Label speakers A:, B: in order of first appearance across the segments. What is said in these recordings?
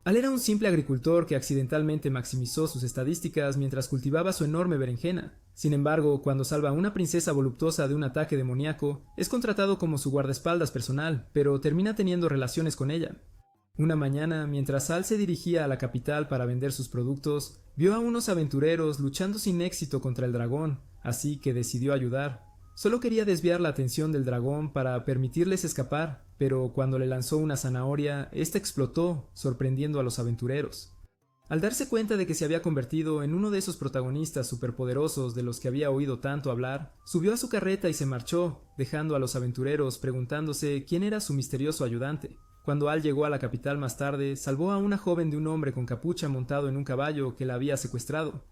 A: Al era un simple agricultor que accidentalmente maximizó sus estadísticas mientras cultivaba su enorme berenjena. Sin embargo, cuando salva a una princesa voluptuosa de un ataque demoníaco, es contratado como su guardaespaldas personal, pero termina teniendo relaciones con ella. Una mañana, mientras Al se dirigía a la capital para vender sus productos, vio a unos aventureros luchando sin éxito contra el dragón, así que decidió ayudar. Solo quería desviar la atención del dragón para permitirles escapar, pero cuando le lanzó una zanahoria, ésta explotó, sorprendiendo a los aventureros. Al darse cuenta de que se había convertido en uno de esos protagonistas superpoderosos de los que había oído tanto hablar, subió a su carreta y se marchó, dejando a los aventureros preguntándose quién era su misterioso ayudante. Cuando Al llegó a la capital más tarde, salvó a una joven de un hombre con capucha montado en un caballo que la había secuestrado.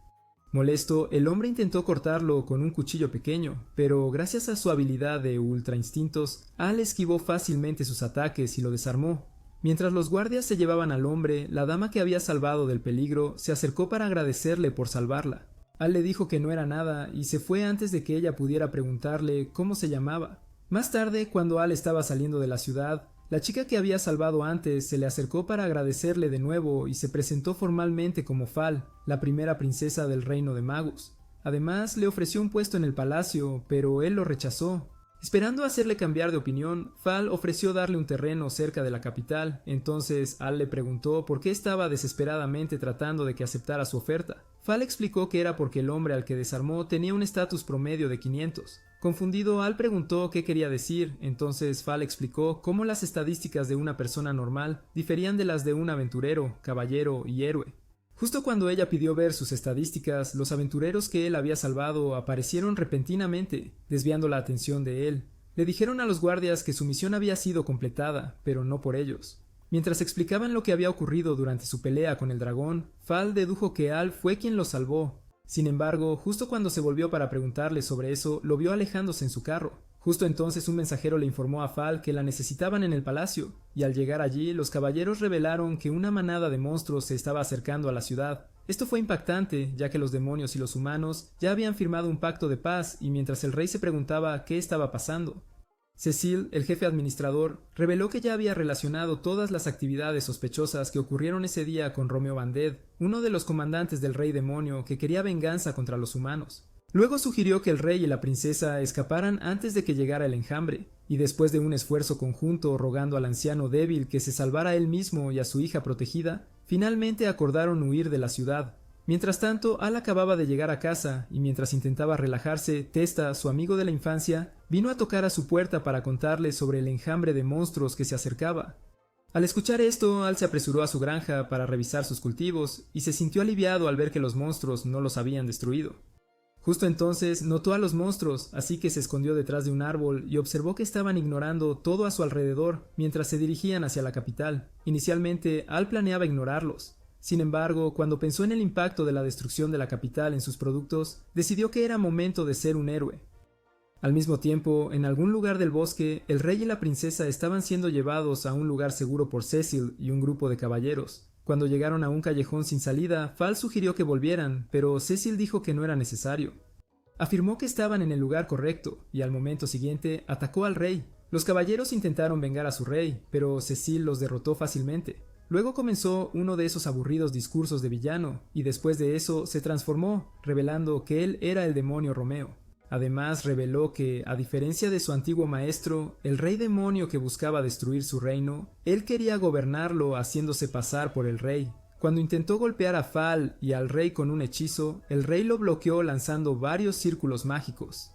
A: Molesto, el hombre intentó cortarlo con un cuchillo pequeño, pero gracias a su habilidad de ultra instintos, Al esquivó fácilmente sus ataques y lo desarmó. Mientras los guardias se llevaban al hombre, la dama que había salvado del peligro se acercó para agradecerle por salvarla. Al le dijo que no era nada y se fue antes de que ella pudiera preguntarle cómo se llamaba. Más tarde, cuando Al estaba saliendo de la ciudad, la chica que había salvado antes se le acercó para agradecerle de nuevo y se presentó formalmente como Fal, la primera princesa del reino de Magus. Además, le ofreció un puesto en el palacio, pero él lo rechazó. Esperando hacerle cambiar de opinión, Fal ofreció darle un terreno cerca de la capital. Entonces Al le preguntó por qué estaba desesperadamente tratando de que aceptara su oferta. Fal explicó que era porque el hombre al que desarmó tenía un estatus promedio de 500. Confundido, Al preguntó qué quería decir. Entonces Fal explicó cómo las estadísticas de una persona normal diferían de las de un aventurero, caballero y héroe. Justo cuando ella pidió ver sus estadísticas, los aventureros que él había salvado aparecieron repentinamente, desviando la atención de él. Le dijeron a los guardias que su misión había sido completada, pero no por ellos. Mientras explicaban lo que había ocurrido durante su pelea con el dragón, Fal dedujo que Al fue quien lo salvó. Sin embargo, justo cuando se volvió para preguntarle sobre eso, lo vio alejándose en su carro. Justo entonces un mensajero le informó a Fal que la necesitaban en el palacio, y al llegar allí los caballeros revelaron que una manada de monstruos se estaba acercando a la ciudad. Esto fue impactante, ya que los demonios y los humanos ya habían firmado un pacto de paz, y mientras el rey se preguntaba qué estaba pasando, Cecil, el jefe administrador, reveló que ya había relacionado todas las actividades sospechosas que ocurrieron ese día con Romeo Banded, uno de los comandantes del rey demonio que quería venganza contra los humanos. Luego sugirió que el rey y la princesa escaparan antes de que llegara el enjambre, y después de un esfuerzo conjunto rogando al anciano débil que se salvara a él mismo y a su hija protegida, finalmente acordaron huir de la ciudad. Mientras tanto, Al acababa de llegar a casa, y mientras intentaba relajarse, Testa, su amigo de la infancia, vino a tocar a su puerta para contarle sobre el enjambre de monstruos que se acercaba. Al escuchar esto, Al se apresuró a su granja para revisar sus cultivos, y se sintió aliviado al ver que los monstruos no los habían destruido. Justo entonces notó a los monstruos, así que se escondió detrás de un árbol y observó que estaban ignorando todo a su alrededor mientras se dirigían hacia la capital. Inicialmente, Al planeaba ignorarlos. Sin embargo, cuando pensó en el impacto de la destrucción de la capital en sus productos, decidió que era momento de ser un héroe. Al mismo tiempo, en algún lugar del bosque, el rey y la princesa estaban siendo llevados a un lugar seguro por Cecil y un grupo de caballeros. Cuando llegaron a un callejón sin salida, Fal sugirió que volvieran, pero Cecil dijo que no era necesario. Afirmó que estaban en el lugar correcto, y al momento siguiente atacó al rey. Los caballeros intentaron vengar a su rey, pero Cecil los derrotó fácilmente. Luego comenzó uno de esos aburridos discursos de villano, y después de eso se transformó, revelando que él era el demonio Romeo. Además reveló que, a diferencia de su antiguo maestro, el rey demonio que buscaba destruir su reino, él quería gobernarlo haciéndose pasar por el rey. Cuando intentó golpear a Fal y al rey con un hechizo, el rey lo bloqueó lanzando varios círculos mágicos.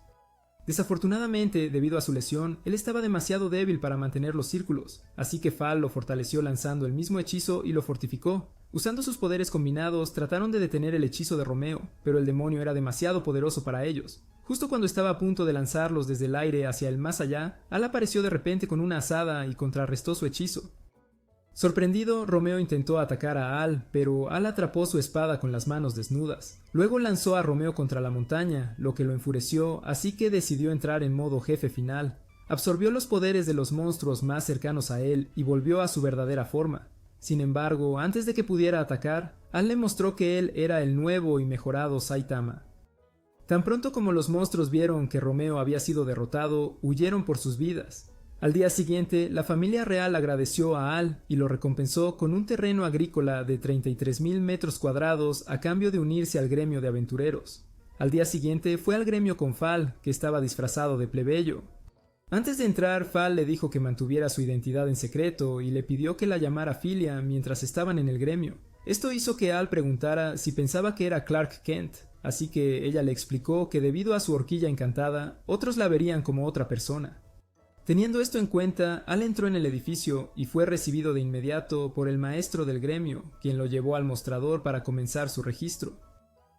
A: Desafortunadamente, debido a su lesión, él estaba demasiado débil para mantener los círculos, así que Fal lo fortaleció lanzando el mismo hechizo y lo fortificó. Usando sus poderes combinados, trataron de detener el hechizo de Romeo, pero el demonio era demasiado poderoso para ellos. Justo cuando estaba a punto de lanzarlos desde el aire hacia el más allá, Al apareció de repente con una azada y contrarrestó su hechizo. Sorprendido, Romeo intentó atacar a Al, pero Al atrapó su espada con las manos desnudas. Luego lanzó a Romeo contra la montaña, lo que lo enfureció, así que decidió entrar en modo jefe final. Absorbió los poderes de los monstruos más cercanos a él y volvió a su verdadera forma. Sin embargo, antes de que pudiera atacar, Al le mostró que él era el nuevo y mejorado Saitama. Tan pronto como los monstruos vieron que Romeo había sido derrotado, huyeron por sus vidas. Al día siguiente, la familia real agradeció a Al y lo recompensó con un terreno agrícola de 33.000 metros cuadrados a cambio de unirse al gremio de aventureros. Al día siguiente fue al gremio con Fal, que estaba disfrazado de plebeyo. Antes de entrar, Fal le dijo que mantuviera su identidad en secreto y le pidió que la llamara Filia mientras estaban en el gremio. Esto hizo que Al preguntara si pensaba que era Clark Kent, así que ella le explicó que debido a su horquilla encantada, otros la verían como otra persona. Teniendo esto en cuenta, Al entró en el edificio y fue recibido de inmediato por el maestro del gremio, quien lo llevó al mostrador para comenzar su registro.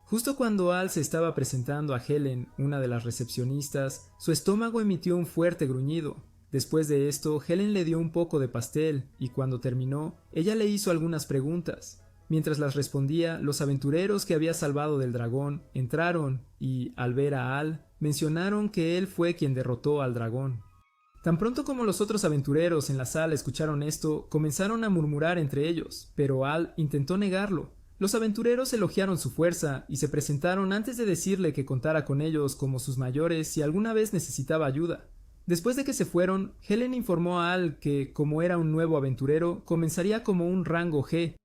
A: Justo cuando Al se estaba presentando a Helen, una de las recepcionistas, su estómago emitió un fuerte gruñido. Después de esto, Helen le dio un poco de pastel y cuando terminó, ella le hizo algunas preguntas. Mientras las respondía, los aventureros que había salvado del dragón entraron y, al ver a Al, mencionaron que él fue quien derrotó al dragón. Tan pronto como los otros aventureros en la sala escucharon esto, comenzaron a murmurar entre ellos, pero Al intentó negarlo. Los aventureros elogiaron su fuerza y se presentaron antes de decirle que contara con ellos como sus mayores si alguna vez necesitaba ayuda. Después de que se fueron, Helen informó a Al que, como era un nuevo aventurero, comenzaría como un rango G.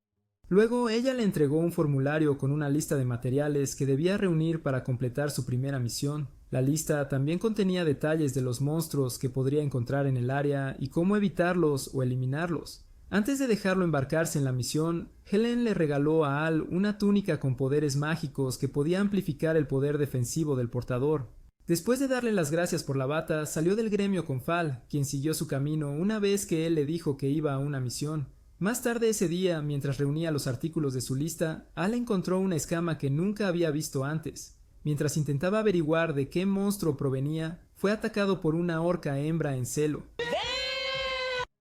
A: Luego ella le entregó un formulario con una lista de materiales que debía reunir para completar su primera misión. La lista también contenía detalles de los monstruos que podría encontrar en el área y cómo evitarlos o eliminarlos. Antes de dejarlo embarcarse en la misión, Helen le regaló a Al una túnica con poderes mágicos que podía amplificar el poder defensivo del portador. Después de darle las gracias por la bata, salió del gremio con Fal, quien siguió su camino una vez que él le dijo que iba a una misión. Más tarde ese día, mientras reunía los artículos de su lista, Al encontró una escama que nunca había visto antes. Mientras intentaba averiguar de qué monstruo provenía, fue atacado por una orca hembra en celo.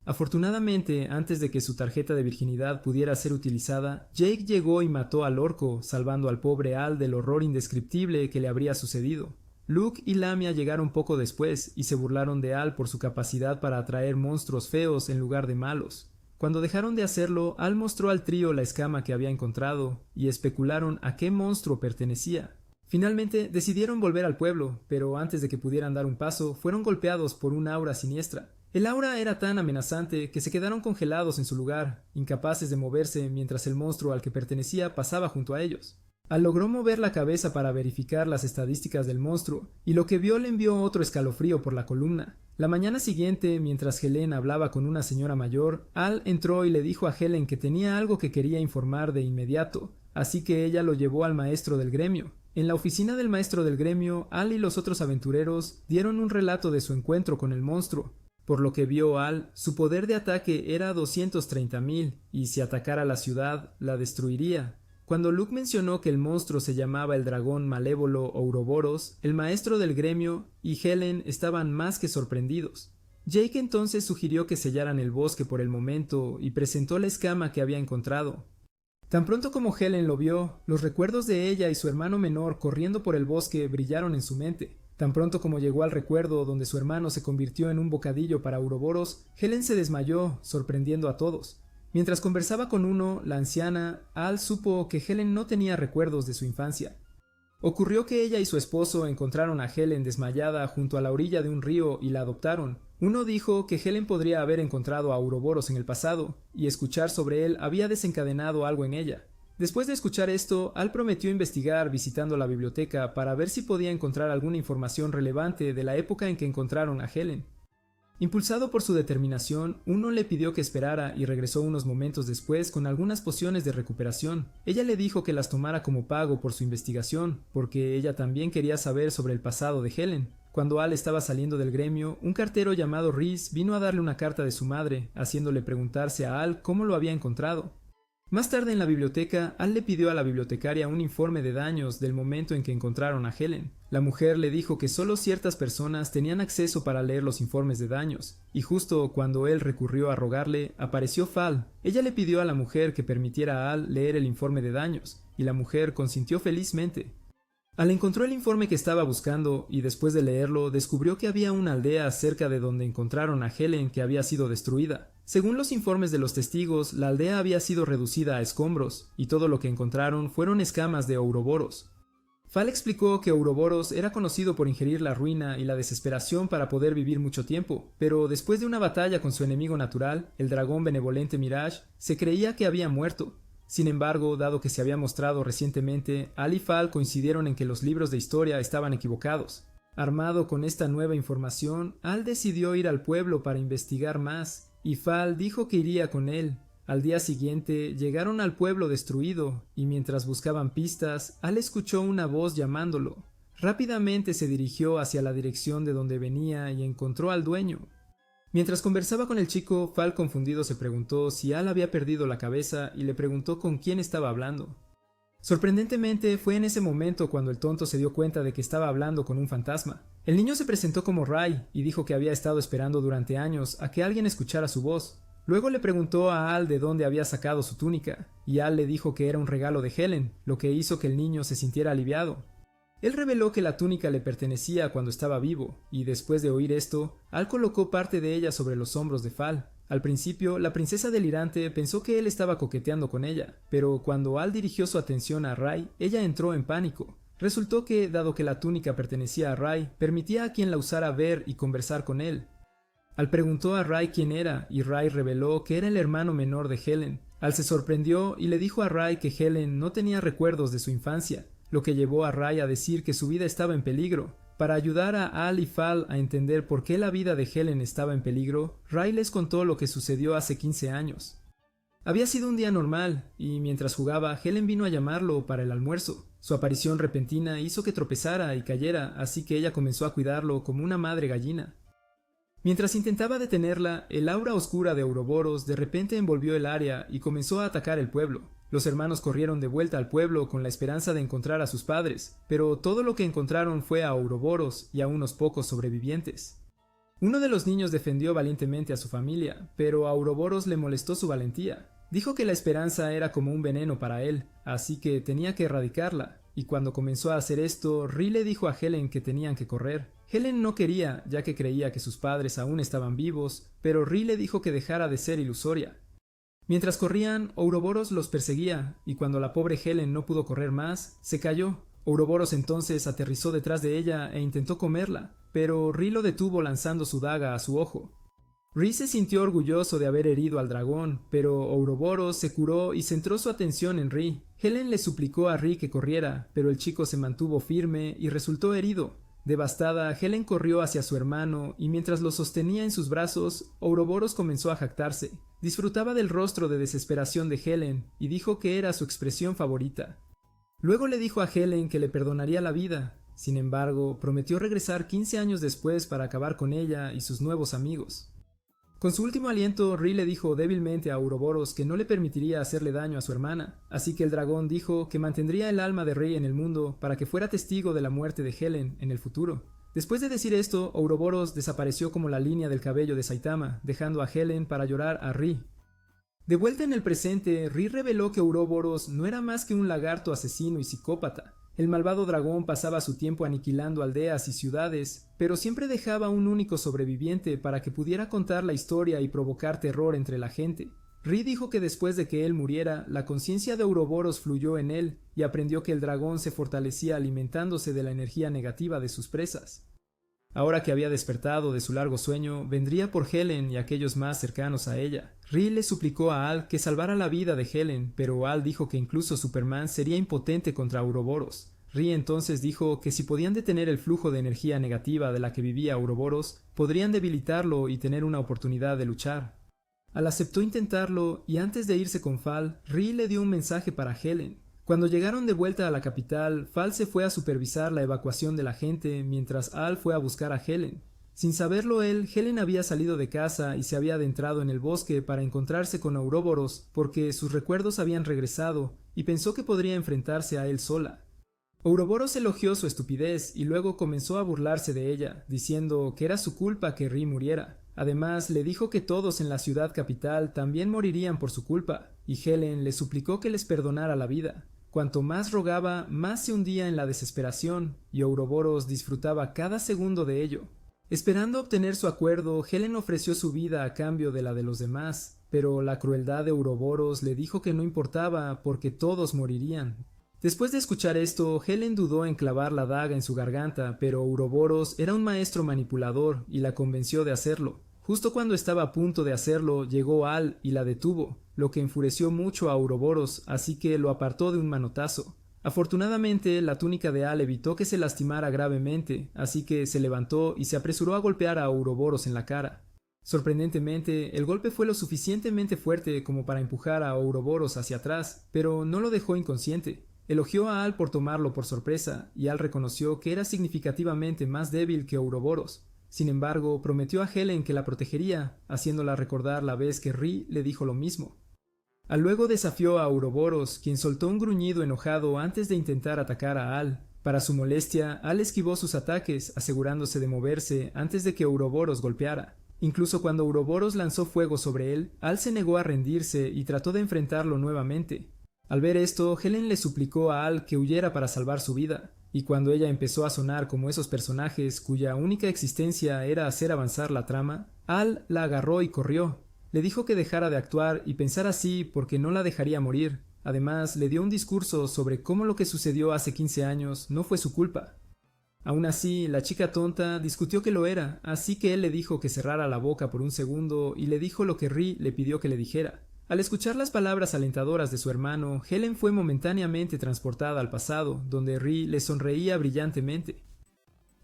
A: Afortunadamente, antes de que su tarjeta de virginidad pudiera ser utilizada, Jake llegó y mató al orco, salvando al pobre Al del horror indescriptible que le habría sucedido. Luke y Lamia llegaron poco después y se burlaron de Al por su capacidad para atraer monstruos feos en lugar de malos. Cuando dejaron de hacerlo, Al mostró al trío la escama que había encontrado y especularon a qué monstruo pertenecía. Finalmente decidieron volver al pueblo, pero antes de que pudieran dar un paso, fueron golpeados por un aura siniestra. El aura era tan amenazante que se quedaron congelados en su lugar, incapaces de moverse mientras el monstruo al que pertenecía pasaba junto a ellos. Al logró mover la cabeza para verificar las estadísticas del monstruo, y lo que vio le envió otro escalofrío por la columna. La mañana siguiente, mientras Helen hablaba con una señora mayor, Al entró y le dijo a Helen que tenía algo que quería informar de inmediato, así que ella lo llevó al maestro del gremio. En la oficina del maestro del gremio, Al y los otros aventureros dieron un relato de su encuentro con el monstruo. Por lo que vio Al, su poder de ataque era 230.000 y si atacara la ciudad, la destruiría. Cuando Luke mencionó que el monstruo se llamaba el dragón malévolo Ouroboros, el maestro del gremio y Helen estaban más que sorprendidos. Jake entonces sugirió que sellaran el bosque por el momento y presentó la escama que había encontrado. Tan pronto como Helen lo vio, los recuerdos de ella y su hermano menor corriendo por el bosque brillaron en su mente. Tan pronto como llegó al recuerdo donde su hermano se convirtió en un bocadillo para Ouroboros, Helen se desmayó, sorprendiendo a todos. Mientras conversaba con uno, la anciana, Al supo que Helen no tenía recuerdos de su infancia. Ocurrió que ella y su esposo encontraron a Helen desmayada junto a la orilla de un río y la adoptaron. Uno dijo que Helen podría haber encontrado a Ouroboros en el pasado, y escuchar sobre él había desencadenado algo en ella. Después de escuchar esto, Al prometió investigar visitando la biblioteca para ver si podía encontrar alguna información relevante de la época en que encontraron a Helen. Impulsado por su determinación, uno le pidió que esperara y regresó unos momentos después con algunas pociones de recuperación. Ella le dijo que las tomara como pago por su investigación, porque ella también quería saber sobre el pasado de Helen. Cuando Al estaba saliendo del gremio, un cartero llamado Rhys vino a darle una carta de su madre, haciéndole preguntarse a Al cómo lo había encontrado. Más tarde en la biblioteca, Al le pidió a la bibliotecaria un informe de daños del momento en que encontraron a Helen. La mujer le dijo que solo ciertas personas tenían acceso para leer los informes de daños, y justo cuando él recurrió a rogarle, apareció Fal. Ella le pidió a la mujer que permitiera a Al leer el informe de daños, y la mujer consintió felizmente. Al encontró el informe que estaba buscando, y después de leerlo, descubrió que había una aldea cerca de donde encontraron a Helen que había sido destruida. Según los informes de los testigos, la aldea había sido reducida a escombros, y todo lo que encontraron fueron escamas de Ouroboros. Fal explicó que Ouroboros era conocido por ingerir la ruina y la desesperación para poder vivir mucho tiempo, pero después de una batalla con su enemigo natural, el dragón benevolente Mirage, se creía que había muerto. Sin embargo, dado que se había mostrado recientemente, Al y Fal coincidieron en que los libros de historia estaban equivocados. Armado con esta nueva información, Al decidió ir al pueblo para investigar más, y Fal dijo que iría con él. Al día siguiente llegaron al pueblo destruido, y mientras buscaban pistas, Al escuchó una voz llamándolo. Rápidamente se dirigió hacia la dirección de donde venía y encontró al dueño. Mientras conversaba con el chico, Fal confundido se preguntó si Al había perdido la cabeza y le preguntó con quién estaba hablando. Sorprendentemente, fue en ese momento cuando el tonto se dio cuenta de que estaba hablando con un fantasma. El niño se presentó como Rai y dijo que había estado esperando durante años a que alguien escuchara su voz. Luego le preguntó a Al de dónde había sacado su túnica, y Al le dijo que era un regalo de Helen, lo que hizo que el niño se sintiera aliviado. Él reveló que la túnica le pertenecía cuando estaba vivo, y después de oír esto, Al colocó parte de ella sobre los hombros de Fal. Al principio, la princesa delirante pensó que él estaba coqueteando con ella, pero cuando Al dirigió su atención a Rai, ella entró en pánico. Resultó que, dado que la túnica pertenecía a Rai, permitía a quien la usara ver y conversar con él. Al preguntó a Rai quién era, y Rai reveló que era el hermano menor de Helen. Al se sorprendió y le dijo a Rai que Helen no tenía recuerdos de su infancia, lo que llevó a Rai a decir que su vida estaba en peligro. Para ayudar a Al y Fal a entender por qué la vida de Helen estaba en peligro, Rai les contó lo que sucedió hace 15 años. Había sido un día normal, y mientras jugaba, Helen vino a llamarlo para el almuerzo. Su aparición repentina hizo que tropezara y cayera, así que ella comenzó a cuidarlo como una madre gallina. Mientras intentaba detenerla, el aura oscura de Ouroboros de repente envolvió el área y comenzó a atacar el pueblo. Los hermanos corrieron de vuelta al pueblo con la esperanza de encontrar a sus padres, pero todo lo que encontraron fue a Ouroboros y a unos pocos sobrevivientes. Uno de los niños defendió valientemente a su familia, pero a Ouroboros le molestó su valentía. Dijo que la esperanza era como un veneno para él, así que tenía que erradicarla, y cuando comenzó a hacer esto, Ri le dijo a Helen que tenían que correr. Helen no quería, ya que creía que sus padres aún estaban vivos, pero Ri le dijo que dejara de ser ilusoria. Mientras corrían, Ouroboros los perseguía, y cuando la pobre Helen no pudo correr más, se cayó. Ouroboros entonces aterrizó detrás de ella e intentó comerla, pero Ri lo detuvo lanzando su daga a su ojo. Ri se sintió orgulloso de haber herido al dragón, pero Ouroboros se curó y centró su atención en Ri. Helen le suplicó a Ri que corriera, pero el chico se mantuvo firme y resultó herido. Devastada, Helen corrió hacia su hermano y mientras lo sostenía en sus brazos, Ouroboros comenzó a jactarse. Disfrutaba del rostro de desesperación de Helen y dijo que era su expresión favorita. Luego le dijo a Helen que le perdonaría la vida. Sin embargo, prometió regresar 15 años después para acabar con ella y sus nuevos amigos. Con su último aliento, Ri le dijo débilmente a Ouroboros que no le permitiría hacerle daño a su hermana, así que el dragón dijo que mantendría el alma de Ri en el mundo para que fuera testigo de la muerte de Helen en el futuro. Después de decir esto, Ouroboros desapareció como la línea del cabello de Saitama, dejando a Helen para llorar a Ri. De vuelta en el presente, Ri reveló que Ouroboros no era más que un lagarto asesino y psicópata. El malvado dragón pasaba su tiempo aniquilando aldeas y ciudades, pero siempre dejaba un único sobreviviente para que pudiera contar la historia y provocar terror entre la gente. Ri dijo que después de que él muriera, la conciencia de Ouroboros fluyó en él y aprendió que el dragón se fortalecía alimentándose de la energía negativa de sus presas. Ahora que había despertado de su largo sueño, vendría por Helen y aquellos más cercanos a ella. Ri le suplicó a Al que salvara la vida de Helen, pero Al dijo que incluso Superman sería impotente contra Ouroboros. Ri entonces dijo que si podían detener el flujo de energía negativa de la que vivía Ouroboros, podrían debilitarlo y tener una oportunidad de luchar. Al aceptó intentarlo y antes de irse con Fal, Ri le dio un mensaje para Helen. Cuando llegaron de vuelta a la capital, Fal se fue a supervisar la evacuación de la gente mientras Al fue a buscar a Helen. Sin saberlo él, Helen había salido de casa y se había adentrado en el bosque para encontrarse con Ouroboros porque sus recuerdos habían regresado y pensó que podría enfrentarse a él sola. Ouroboros elogió su estupidez y luego comenzó a burlarse de ella, diciendo que era su culpa que Ri muriera. Además, le dijo que todos en la ciudad capital también morirían por su culpa, y Helen le suplicó que les perdonara la vida. Cuanto más rogaba, más se hundía en la desesperación, y Ouroboros disfrutaba cada segundo de ello. Esperando obtener su acuerdo, Helen ofreció su vida a cambio de la de los demás, pero la crueldad de Ouroboros le dijo que no importaba porque todos morirían. Después de escuchar esto, Helen dudó en clavar la daga en su garganta, pero Ouroboros era un maestro manipulador y la convenció de hacerlo. Justo cuando estaba a punto de hacerlo, llegó Al y la detuvo, lo que enfureció mucho a Ouroboros, así que lo apartó de un manotazo. Afortunadamente, la túnica de Al evitó que se lastimara gravemente, así que se levantó y se apresuró a golpear a Ouroboros en la cara. Sorprendentemente, el golpe fue lo suficientemente fuerte como para empujar a Ouroboros hacia atrás, pero no lo dejó inconsciente. Elogió a Al por tomarlo por sorpresa, y Al reconoció que era significativamente más débil que Ouroboros. Sin embargo, prometió a Helen que la protegería, haciéndola recordar la vez que Ri le dijo lo mismo. Al luego desafió a Ouroboros, quien soltó un gruñido enojado antes de intentar atacar a Al. Para su molestia, Al esquivó sus ataques, asegurándose de moverse antes de que Ouroboros golpeara. Incluso cuando Ouroboros lanzó fuego sobre él, Al se negó a rendirse y trató de enfrentarlo nuevamente. Al ver esto, Helen le suplicó a Al que huyera para salvar su vida, y cuando ella empezó a sonar como esos personajes cuya única existencia era hacer avanzar la trama, Al la agarró y corrió. Le dijo que dejara de actuar y pensar así porque no la dejaría morir. Además, le dio un discurso sobre cómo lo que sucedió hace 15 años no fue su culpa. Aún así, la chica tonta discutió que lo era, así que él le dijo que cerrara la boca por un segundo y le dijo lo que Ri le pidió que le dijera. Al escuchar las palabras alentadoras de su hermano, Helen fue momentáneamente transportada al pasado, donde Ri le sonreía brillantemente.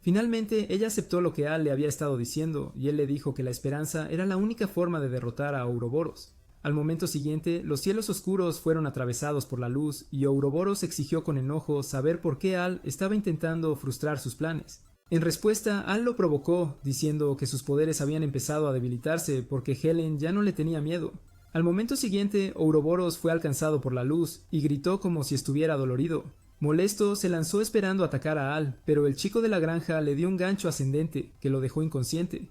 A: Finalmente, ella aceptó lo que Al le había estado diciendo, y él le dijo que la esperanza era la única forma de derrotar a Ouroboros. Al momento siguiente, los cielos oscuros fueron atravesados por la luz, y Ouroboros exigió con enojo saber por qué Al estaba intentando frustrar sus planes. En respuesta, Al lo provocó, diciendo que sus poderes habían empezado a debilitarse porque Helen ya no le tenía miedo. Al momento siguiente, Ouroboros fue alcanzado por la luz y gritó como si estuviera dolorido. Molesto, se lanzó esperando atacar a Al, pero el chico de la granja le dio un gancho ascendente que lo dejó inconsciente.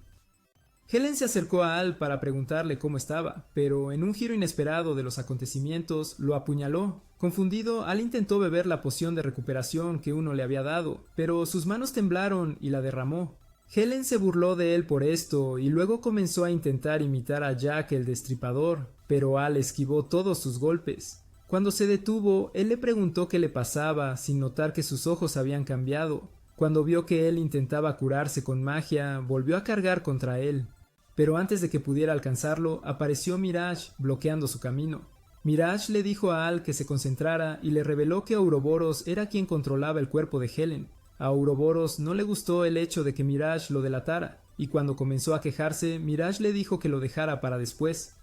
A: Helen se acercó a Al para preguntarle cómo estaba, pero en un giro inesperado de los acontecimientos lo apuñaló. Confundido, Al intentó beber la poción de recuperación que uno le había dado, pero sus manos temblaron y la derramó. Helen se burló de él por esto y luego comenzó a intentar imitar a Jack el Destripador, pero Al esquivó todos sus golpes. Cuando se detuvo, él le preguntó qué le pasaba, sin notar que sus ojos habían cambiado. Cuando vio que él intentaba curarse con magia, volvió a cargar contra él. Pero antes de que pudiera alcanzarlo, apareció Mirage, bloqueando su camino. Mirage le dijo a Al que se concentrara y le reveló que Ouroboros era quien controlaba el cuerpo de Helen. A Ouroboros no le gustó el hecho de que Mirage lo delatara, y cuando comenzó a quejarse, Mirage le dijo que lo dejara para después.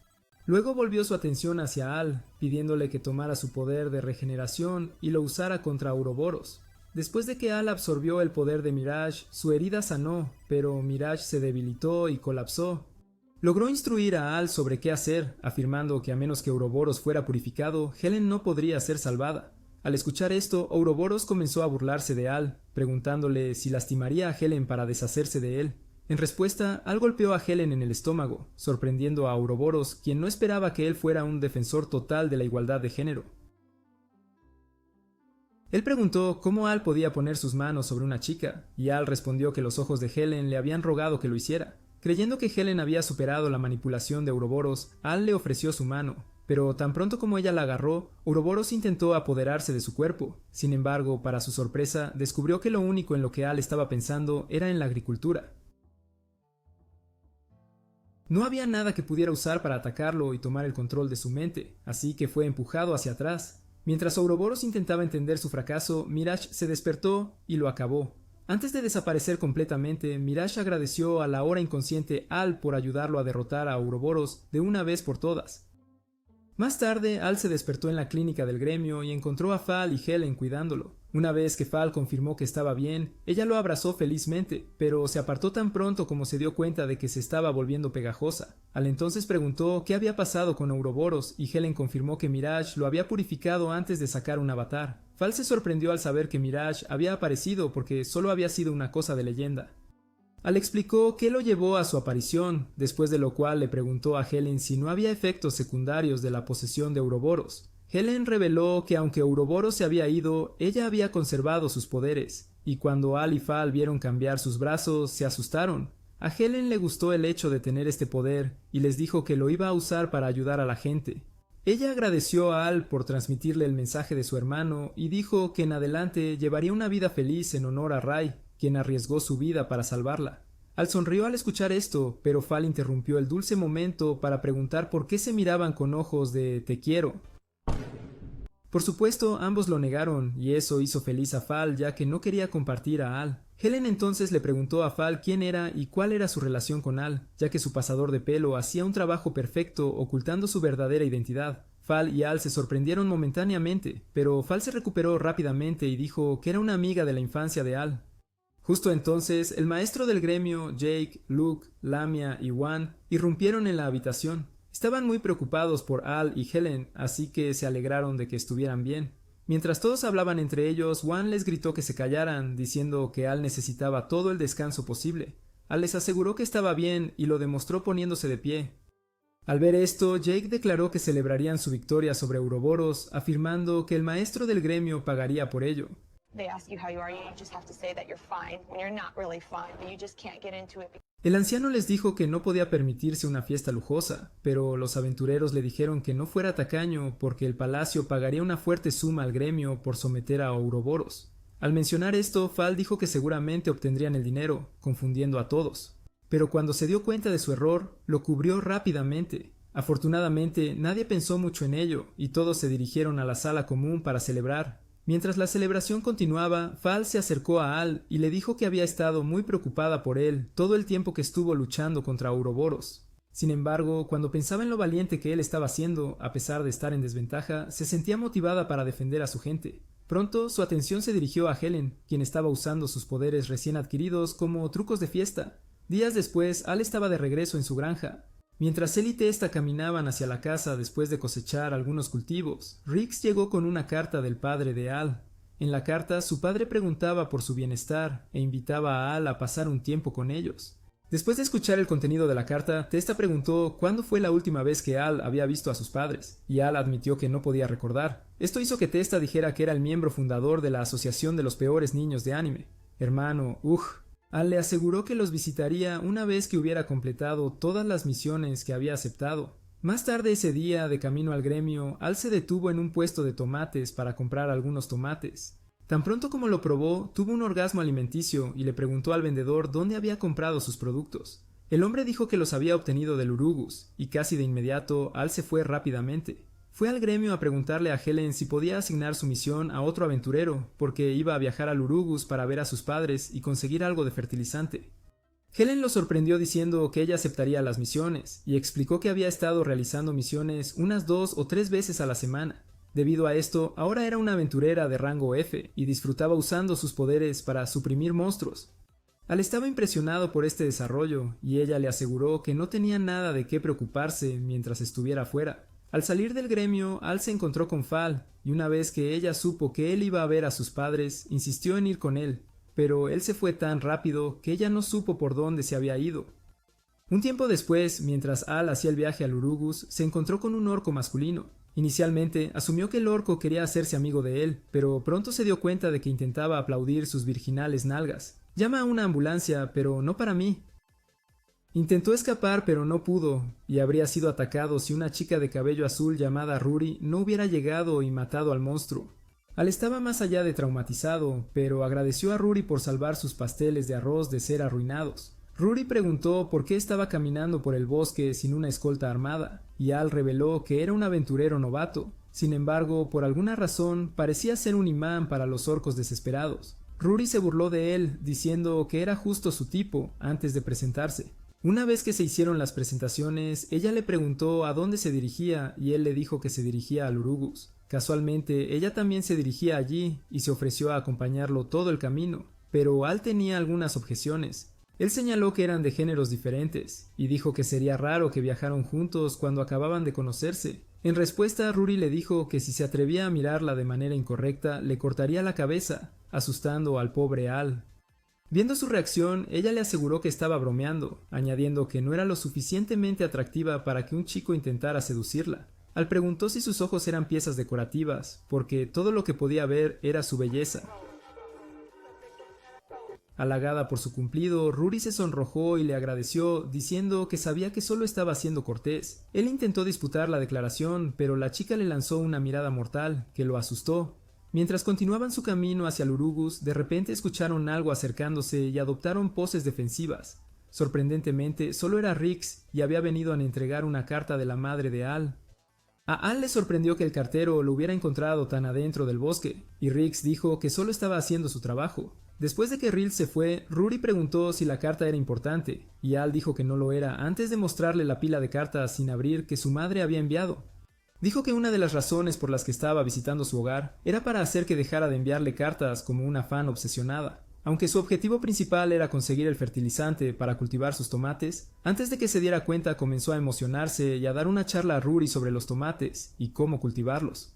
A: Luego volvió su atención hacia Al, pidiéndole que tomara su poder de regeneración y lo usara contra Ouroboros. Después de que Al absorbió el poder de Mirage, su herida sanó, pero Mirage se debilitó y colapsó. Logró instruir a Al sobre qué hacer, afirmando que a menos que Ouroboros fuera purificado, Helen no podría ser salvada. Al escuchar esto, Ouroboros comenzó a burlarse de Al, preguntándole si lastimaría a Helen para deshacerse de él. En respuesta, Al golpeó a Helen en el estómago, sorprendiendo a Ouroboros, quien no esperaba que él fuera un defensor total de la igualdad de género. Él preguntó cómo Al podía poner sus manos sobre una chica, y Al respondió que los ojos de Helen le habían rogado que lo hiciera. Creyendo que Helen había superado la manipulación de Ouroboros, Al le ofreció su mano, pero tan pronto como ella la agarró, Ouroboros intentó apoderarse de su cuerpo. Sin embargo, para su sorpresa, descubrió que lo único en lo que Al estaba pensando era en la agricultura. No había nada que pudiera usar para atacarlo y tomar el control de su mente, así que fue empujado hacia atrás. Mientras Ouroboros intentaba entender su fracaso, Mirage se despertó y lo acabó. Antes de desaparecer completamente, Mirage agradeció a la ahora inconsciente Al por ayudarlo a derrotar a Ouroboros de una vez por todas. Más tarde, Al se despertó en la clínica del gremio y encontró a Fal y Helen cuidándolo. Una vez que Fal confirmó que estaba bien, ella lo abrazó felizmente, pero se apartó tan pronto como se dio cuenta de que se estaba volviendo pegajosa. Al entonces preguntó qué había pasado con Ouroboros y Helen confirmó que Mirage lo había purificado antes de sacar un avatar. Fal se sorprendió al saber que Mirage había aparecido porque solo había sido una cosa de leyenda. Al explicó qué lo llevó a su aparición, después de lo cual le preguntó a Helen si no había efectos secundarios de la posesión de Ouroboros. Helen reveló que aunque Ouroboros se había ido, ella había conservado sus poderes, y cuando Al y Fal vieron cambiar sus brazos, se asustaron. A Helen le gustó el hecho de tener este poder, y les dijo que lo iba a usar para ayudar a la gente. Ella agradeció a Al por transmitirle el mensaje de su hermano y dijo que en adelante llevaría una vida feliz en honor a Ray, quien arriesgó su vida para salvarla. Al sonrió al escuchar esto, pero Fal interrumpió el dulce momento para preguntar por qué se miraban con ojos de «te quiero». Por supuesto, ambos lo negaron, y eso hizo feliz a Fal, ya que no quería compartir a Al. Helen entonces le preguntó a Fal quién era y cuál era su relación con Al, ya que su pasador de pelo hacía un trabajo perfecto ocultando su verdadera identidad. Fal y Al se sorprendieron momentáneamente, pero Fal se recuperó rápidamente y dijo que era una amiga de la infancia de Al. Justo entonces, el maestro del gremio, Jake, Luke, Lamia y Wan irrumpieron en la habitación. Estaban muy preocupados por Al y Helen, así que se alegraron de que estuvieran bien. Mientras todos hablaban entre ellos, Wan les gritó que se callaran, diciendo que Al necesitaba todo el descanso posible. Al les aseguró que estaba bien y lo demostró poniéndose de pie. Al ver esto, Jake declaró que celebrarían su victoria sobre Ouroboros, afirmando que el maestro del gremio pagaría por ello. El anciano les dijo que no podía permitirse una fiesta lujosa, pero los aventureros le dijeron que no fuera tacaño porque el palacio pagaría una fuerte suma al gremio por someter a Ouroboros. Al mencionar esto, Fal dijo que seguramente obtendrían el dinero, confundiendo a todos. Pero cuando se dio cuenta de su error, lo cubrió rápidamente. Afortunadamente, nadie pensó mucho en ello, y todos se dirigieron a la sala común para celebrar. Mientras la celebración continuaba, Fal se acercó a Al y le dijo que había estado muy preocupada por él todo el tiempo que estuvo luchando contra Ouroboros. Sin embargo, cuando pensaba en lo valiente que él estaba siendo, a pesar de estar en desventaja, se sentía motivada para defender a su gente. Pronto, su atención se dirigió a Helen, quien estaba usando sus poderes recién adquiridos como trucos de fiesta. Días después, Al estaba de regreso en su granja. Mientras él y Testa caminaban hacia la casa después de cosechar algunos cultivos, Rix llegó con una carta del padre de Al. En la carta, su padre preguntaba por su bienestar e invitaba a Al a pasar un tiempo con ellos. Después de escuchar el contenido de la carta, Testa preguntó cuándo fue la última vez que Al había visto a sus padres, y Al admitió que no podía recordar. Esto hizo que Testa dijera que era el miembro fundador de la Asociación de los Peores Niños de Anime. Hermano, Al le aseguró que los visitaría una vez que hubiera completado todas las misiones que había aceptado. Más tarde ese día, de camino al gremio, Al se detuvo en un puesto de tomates para comprar algunos tomates. Tan pronto como lo probó, tuvo un orgasmo alimenticio y le preguntó al vendedor dónde había comprado sus productos. El hombre dijo que los había obtenido del Urugus, y casi de inmediato Al se fue rápidamente. Fue al gremio a preguntarle a Helen si podía asignar su misión a otro aventurero, porque iba a viajar al Urugus para ver a sus padres y conseguir algo de fertilizante. Helen lo sorprendió diciendo que ella aceptaría las misiones, y explicó que había estado realizando misiones unas 2 o 3 veces a la semana. Debido a esto, ahora era una aventurera de rango F y disfrutaba usando sus poderes para suprimir monstruos. Al estaba impresionado por este desarrollo, y ella le aseguró que no tenía nada de qué preocuparse mientras estuviera fuera. Al salir del gremio, Al se encontró con Fal, y una vez que ella supo que él iba a ver a sus padres, insistió en ir con él, pero él se fue tan rápido que ella no supo por dónde se había ido. Un tiempo después, mientras Al hacía el viaje al Urugus, se encontró con un orco masculino. Inicialmente, asumió que el orco quería hacerse amigo de él, pero pronto se dio cuenta de que intentaba aplaudir sus virginales nalgas. Llama a una ambulancia, pero no para mí. Intentó escapar pero no pudo, y habría sido atacado si una chica de cabello azul llamada Ruri no hubiera llegado y matado al monstruo. Al estaba más allá de traumatizado, pero agradeció a Ruri por salvar sus pasteles de arroz de ser arruinados. Ruri preguntó por qué estaba caminando por el bosque sin una escolta armada, y Al reveló que era un aventurero novato. Sin embargo, por alguna razón, parecía ser un imán para los orcos desesperados. Ruri se burló de él, diciendo que era justo su tipo, antes de presentarse. Una vez que se hicieron las presentaciones, ella le preguntó a dónde se dirigía y él le dijo que se dirigía al Urugus. Casualmente, ella también se dirigía allí y se ofreció a acompañarlo todo el camino, pero Al tenía algunas objeciones. Él señaló que eran de géneros diferentes y dijo que sería raro que viajaron juntos cuando acababan de conocerse. En respuesta, Ruri le dijo que si se atrevía a mirarla de manera incorrecta, le cortaría la cabeza, asustando al pobre Al. Viendo su reacción, ella le aseguró que estaba bromeando, añadiendo que no era lo suficientemente atractiva para que un chico intentara seducirla. Al preguntó si sus ojos eran piezas decorativas, porque todo lo que podía ver era su belleza. Halagada por su cumplido, Rory se sonrojó y le agradeció, diciendo que sabía que solo estaba siendo cortés. Él intentó disputar la declaración, pero la chica le lanzó una mirada mortal, que lo asustó. Mientras continuaban su camino hacia Lurugus, de repente escucharon algo acercándose y adoptaron poses defensivas. Sorprendentemente, solo era Rix y había venido a entregar una carta de la madre de Al. A Al le sorprendió que el cartero lo hubiera encontrado tan adentro del bosque, y Rix dijo que solo estaba haciendo su trabajo. Después de que Ril se fue, Rory preguntó si la carta era importante, y Al dijo que no lo era antes de mostrarle la pila de cartas sin abrir que su madre había enviado. Dijo que una de las razones por las que estaba visitando su hogar era para hacer que dejara de enviarle cartas como una fan obsesionada. Aunque su objetivo principal era conseguir el fertilizante para cultivar sus tomates, antes de que se diera cuenta comenzó a emocionarse y a dar una charla a Rory sobre los tomates y cómo cultivarlos.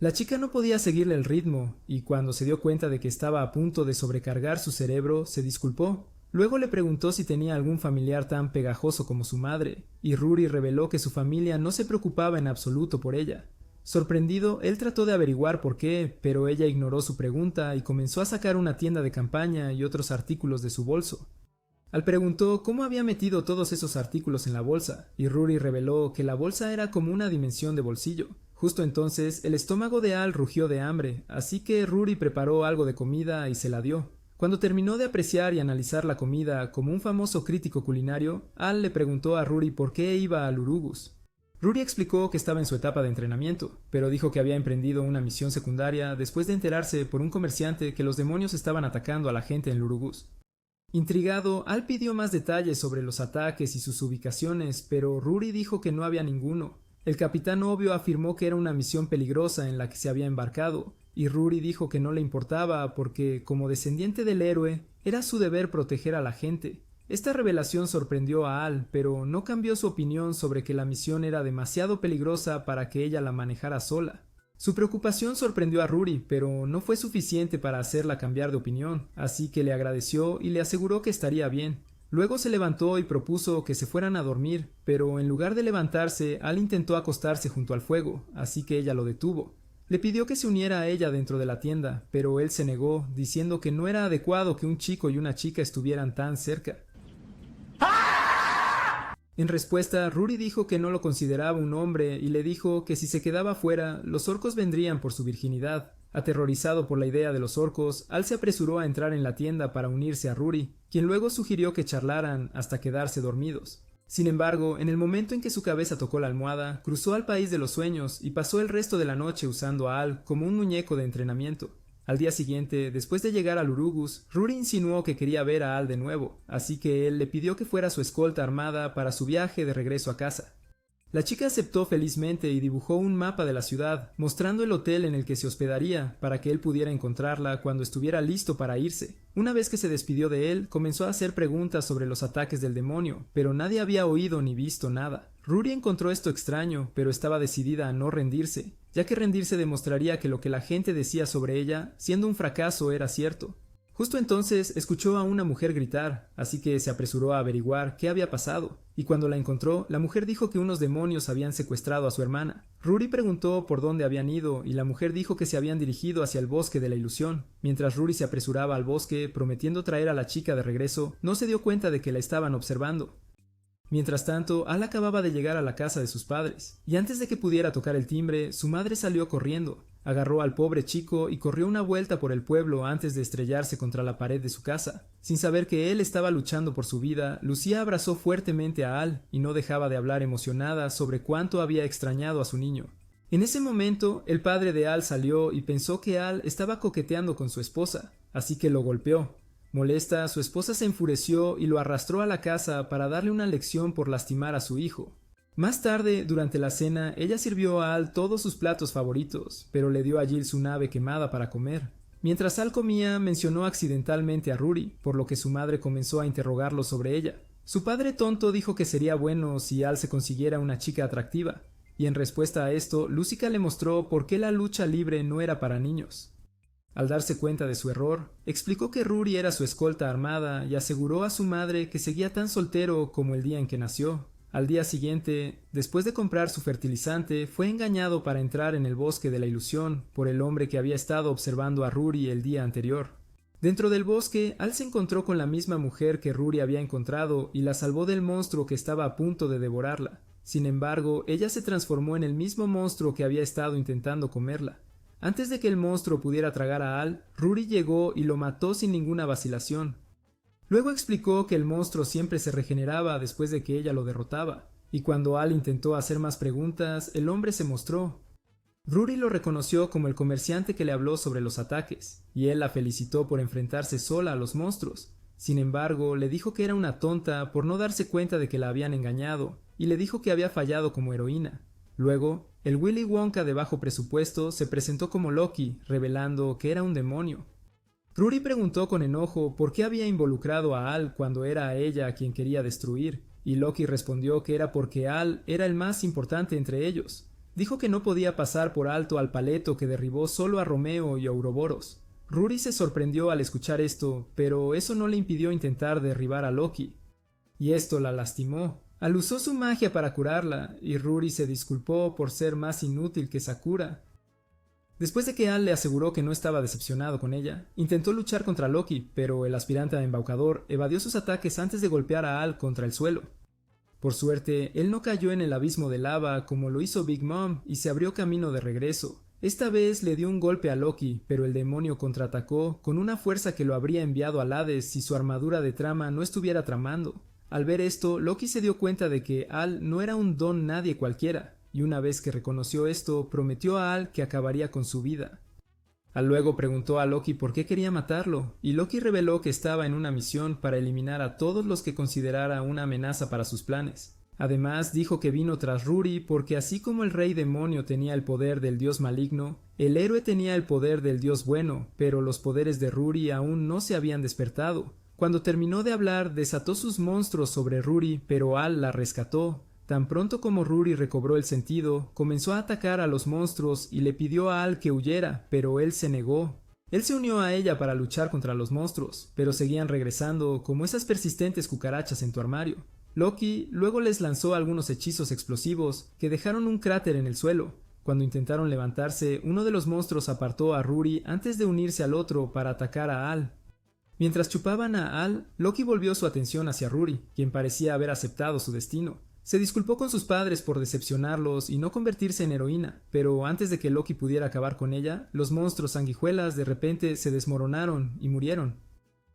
A: La chica no podía seguirle el ritmo, y cuando se dio cuenta de que estaba a punto de sobrecargar su cerebro, se disculpó. Luego le preguntó si tenía algún familiar tan pegajoso como su madre, y Rory reveló que su familia no se preocupaba en absoluto por ella. Sorprendido, él trató de averiguar por qué, pero ella ignoró su pregunta y comenzó a sacar una tienda de campaña y otros artículos de su bolso. Al preguntó cómo había metido todos esos artículos en la bolsa, y Rory reveló que la bolsa era como una dimensión de bolsillo. Justo entonces, el estómago de Al rugió de hambre, así que Rory preparó algo de comida y se la dio. Cuando terminó de apreciar y analizar la comida como un famoso crítico culinario, Al le preguntó a Rory por qué iba a Lurugus. Rory explicó que estaba en su etapa de entrenamiento, pero dijo que había emprendido una misión secundaria después de enterarse por un comerciante que los demonios estaban atacando a la gente en Lurugus. Intrigado, Al pidió más detalles sobre los ataques y sus ubicaciones, pero Rory dijo que no había ninguno. El capitán obvio afirmó que era una misión peligrosa en la que se había embarcado, y Rory dijo que no le importaba porque, como descendiente del héroe, era su deber proteger a la gente. Esta revelación sorprendió a Al, pero no cambió su opinión sobre que la misión era demasiado peligrosa para que ella la manejara sola. Su preocupación sorprendió a Rory, pero no fue suficiente para hacerla cambiar de opinión, así que le agradeció y le aseguró que estaría bien. Luego se levantó y propuso que se fueran a dormir, pero en lugar de levantarse, Al intentó acostarse junto al fuego, así que ella lo detuvo. Le pidió que se uniera a ella dentro de la tienda, pero él se negó, diciendo que no era adecuado que un chico y una chica estuvieran tan cerca. En respuesta, Rory dijo que no lo consideraba un hombre y le dijo que si se quedaba fuera, los orcos vendrían por su virginidad. Aterrorizado por la idea de los orcos, Al se apresuró a entrar en la tienda para unirse a Rory, quien luego sugirió que charlaran hasta quedarse dormidos. Sin embargo, en el momento en que su cabeza tocó la almohada, cruzó al país de los sueños y pasó el resto de la noche usando a Al como un muñeco de entrenamiento. Al día siguiente, después de llegar a Lurugus, Rory insinuó que quería ver a Al de nuevo, así que él le pidió que fuera su escolta armada para su viaje de regreso a casa. La chica aceptó felizmente y dibujó un mapa de la ciudad, mostrando el hotel en el que se hospedaría para que él pudiera encontrarla cuando estuviera listo para irse. Una vez que se despidió de él, comenzó a hacer preguntas sobre los ataques del demonio, pero nadie había oído ni visto nada. Rory encontró esto extraño, pero estaba decidida a no rendirse, ya que rendirse demostraría que lo que la gente decía sobre ella, siendo un fracaso, era cierto. Justo entonces escuchó a una mujer gritar, así que se apresuró a averiguar qué había pasado, y cuando la encontró, la mujer dijo que unos demonios habían secuestrado a su hermana. Rory preguntó por dónde habían ido, y la mujer dijo que se habían dirigido hacia el bosque de la ilusión. Mientras Rory se apresuraba al bosque, prometiendo traer a la chica de regreso, no se dio cuenta de que la estaban observando. Mientras tanto, Al acababa de llegar a la casa de sus padres, y antes de que pudiera tocar el timbre, su madre salió corriendo. Agarró al pobre chico y corrió una vuelta por el pueblo antes de estrellarse contra la pared de su casa. Sin saber que él estaba luchando por su vida, Lucía abrazó fuertemente a Al y no dejaba de hablar emocionada sobre cuánto había extrañado a su niño. En ese momento, el padre de Al salió y pensó que Al estaba coqueteando con su esposa, así que lo golpeó. Molesta, su esposa se enfureció y lo arrastró a la casa para darle una lección por lastimar a su hijo. Más tarde, durante la cena, ella sirvió a Al todos sus platos favoritos, pero le dio a Giles una ave quemada para comer. Mientras Al comía, mencionó accidentalmente a Rory, por lo que su madre comenzó a interrogarlo sobre ella. Su padre tonto dijo que sería bueno si Al se consiguiera una chica atractiva, y en respuesta a esto, Lucica le mostró por qué la lucha libre no era para niños. Al darse cuenta de su error, explicó que Rory era su escolta armada y aseguró a su madre que seguía tan soltero como el día en que nació. Al día siguiente, después de comprar su fertilizante, fue engañado para entrar en el bosque de la ilusión por el hombre que había estado observando a Rory el día anterior. Dentro del bosque, Al se encontró con la misma mujer que Rory había encontrado y la salvó del monstruo que estaba a punto de devorarla. Sin embargo, ella se transformó en el mismo monstruo que había estado intentando comerla. Antes de que el monstruo pudiera tragar a Al, Rory llegó y lo mató sin ninguna vacilación. Luego explicó que el monstruo siempre se regeneraba después de que ella lo derrotaba, y cuando Al intentó hacer más preguntas, el hombre se mostró. Rory lo reconoció como el comerciante que le habló sobre los ataques, y él la felicitó por enfrentarse sola a los monstruos. Sin embargo, le dijo que era una tonta por no darse cuenta de que la habían engañado, y le dijo que había fallado como heroína. Luego, el Willy Wonka de bajo presupuesto se presentó como Loki, revelando que era un demonio. Rory preguntó con enojo por qué había involucrado a Al cuando era a ella a quien quería destruir, y Loki respondió que era porque Al era el más importante entre ellos. Dijo que no podía pasar por alto al paleto que derribó solo a Romeo y a Ouroboros. Rory se sorprendió al escuchar esto, pero eso no le impidió intentar derribar a Loki. Y esto la lastimó. Al usó su magia para curarla, y Rory se disculpó por ser más inútil que Sakura. Después de que Al le aseguró que no estaba decepcionado con ella, intentó luchar contra Loki, pero el aspirante a embaucador evadió sus ataques antes de golpear a Al contra el suelo. Por suerte, él no cayó en el abismo de lava como lo hizo Big Mom y se abrió camino de regreso. Esta vez le dio un golpe a Loki, pero el demonio contraatacó con una fuerza que lo habría enviado al Hades si su armadura de trama no estuviera tramando. Al ver esto, Loki se dio cuenta de que Al no era un don nadie cualquiera, y una vez que reconoció esto, prometió a Al que acabaría con su vida. Al luego preguntó a Loki por qué quería matarlo, y Loki reveló que estaba en una misión para eliminar a todos los que considerara una amenaza para sus planes. Además, dijo que vino tras Rory porque así como el rey demonio tenía el poder del dios maligno, el héroe tenía el poder del dios bueno, pero los poderes de Rory aún no se habían despertado. Cuando terminó de hablar, desató sus monstruos sobre Rory, pero Al la rescató. Tan pronto como Rory recobró el sentido, comenzó a atacar a los monstruos y le pidió a Al que huyera, pero él se negó. Él se unió a ella para luchar contra los monstruos, pero seguían regresando como esas persistentes cucarachas en tu armario. Loki luego les lanzó algunos hechizos explosivos que dejaron un cráter en el suelo. Cuando intentaron levantarse, uno de los monstruos apartó a Rory antes de unirse al otro para atacar a Al. Mientras chupaban a Al, Loki volvió su atención hacia Rory, quien parecía haber aceptado su destino. Se disculpó con sus padres por decepcionarlos y no convertirse en heroína, pero antes de que Loki pudiera acabar con ella, los monstruos sanguijuelas de repente se desmoronaron y murieron.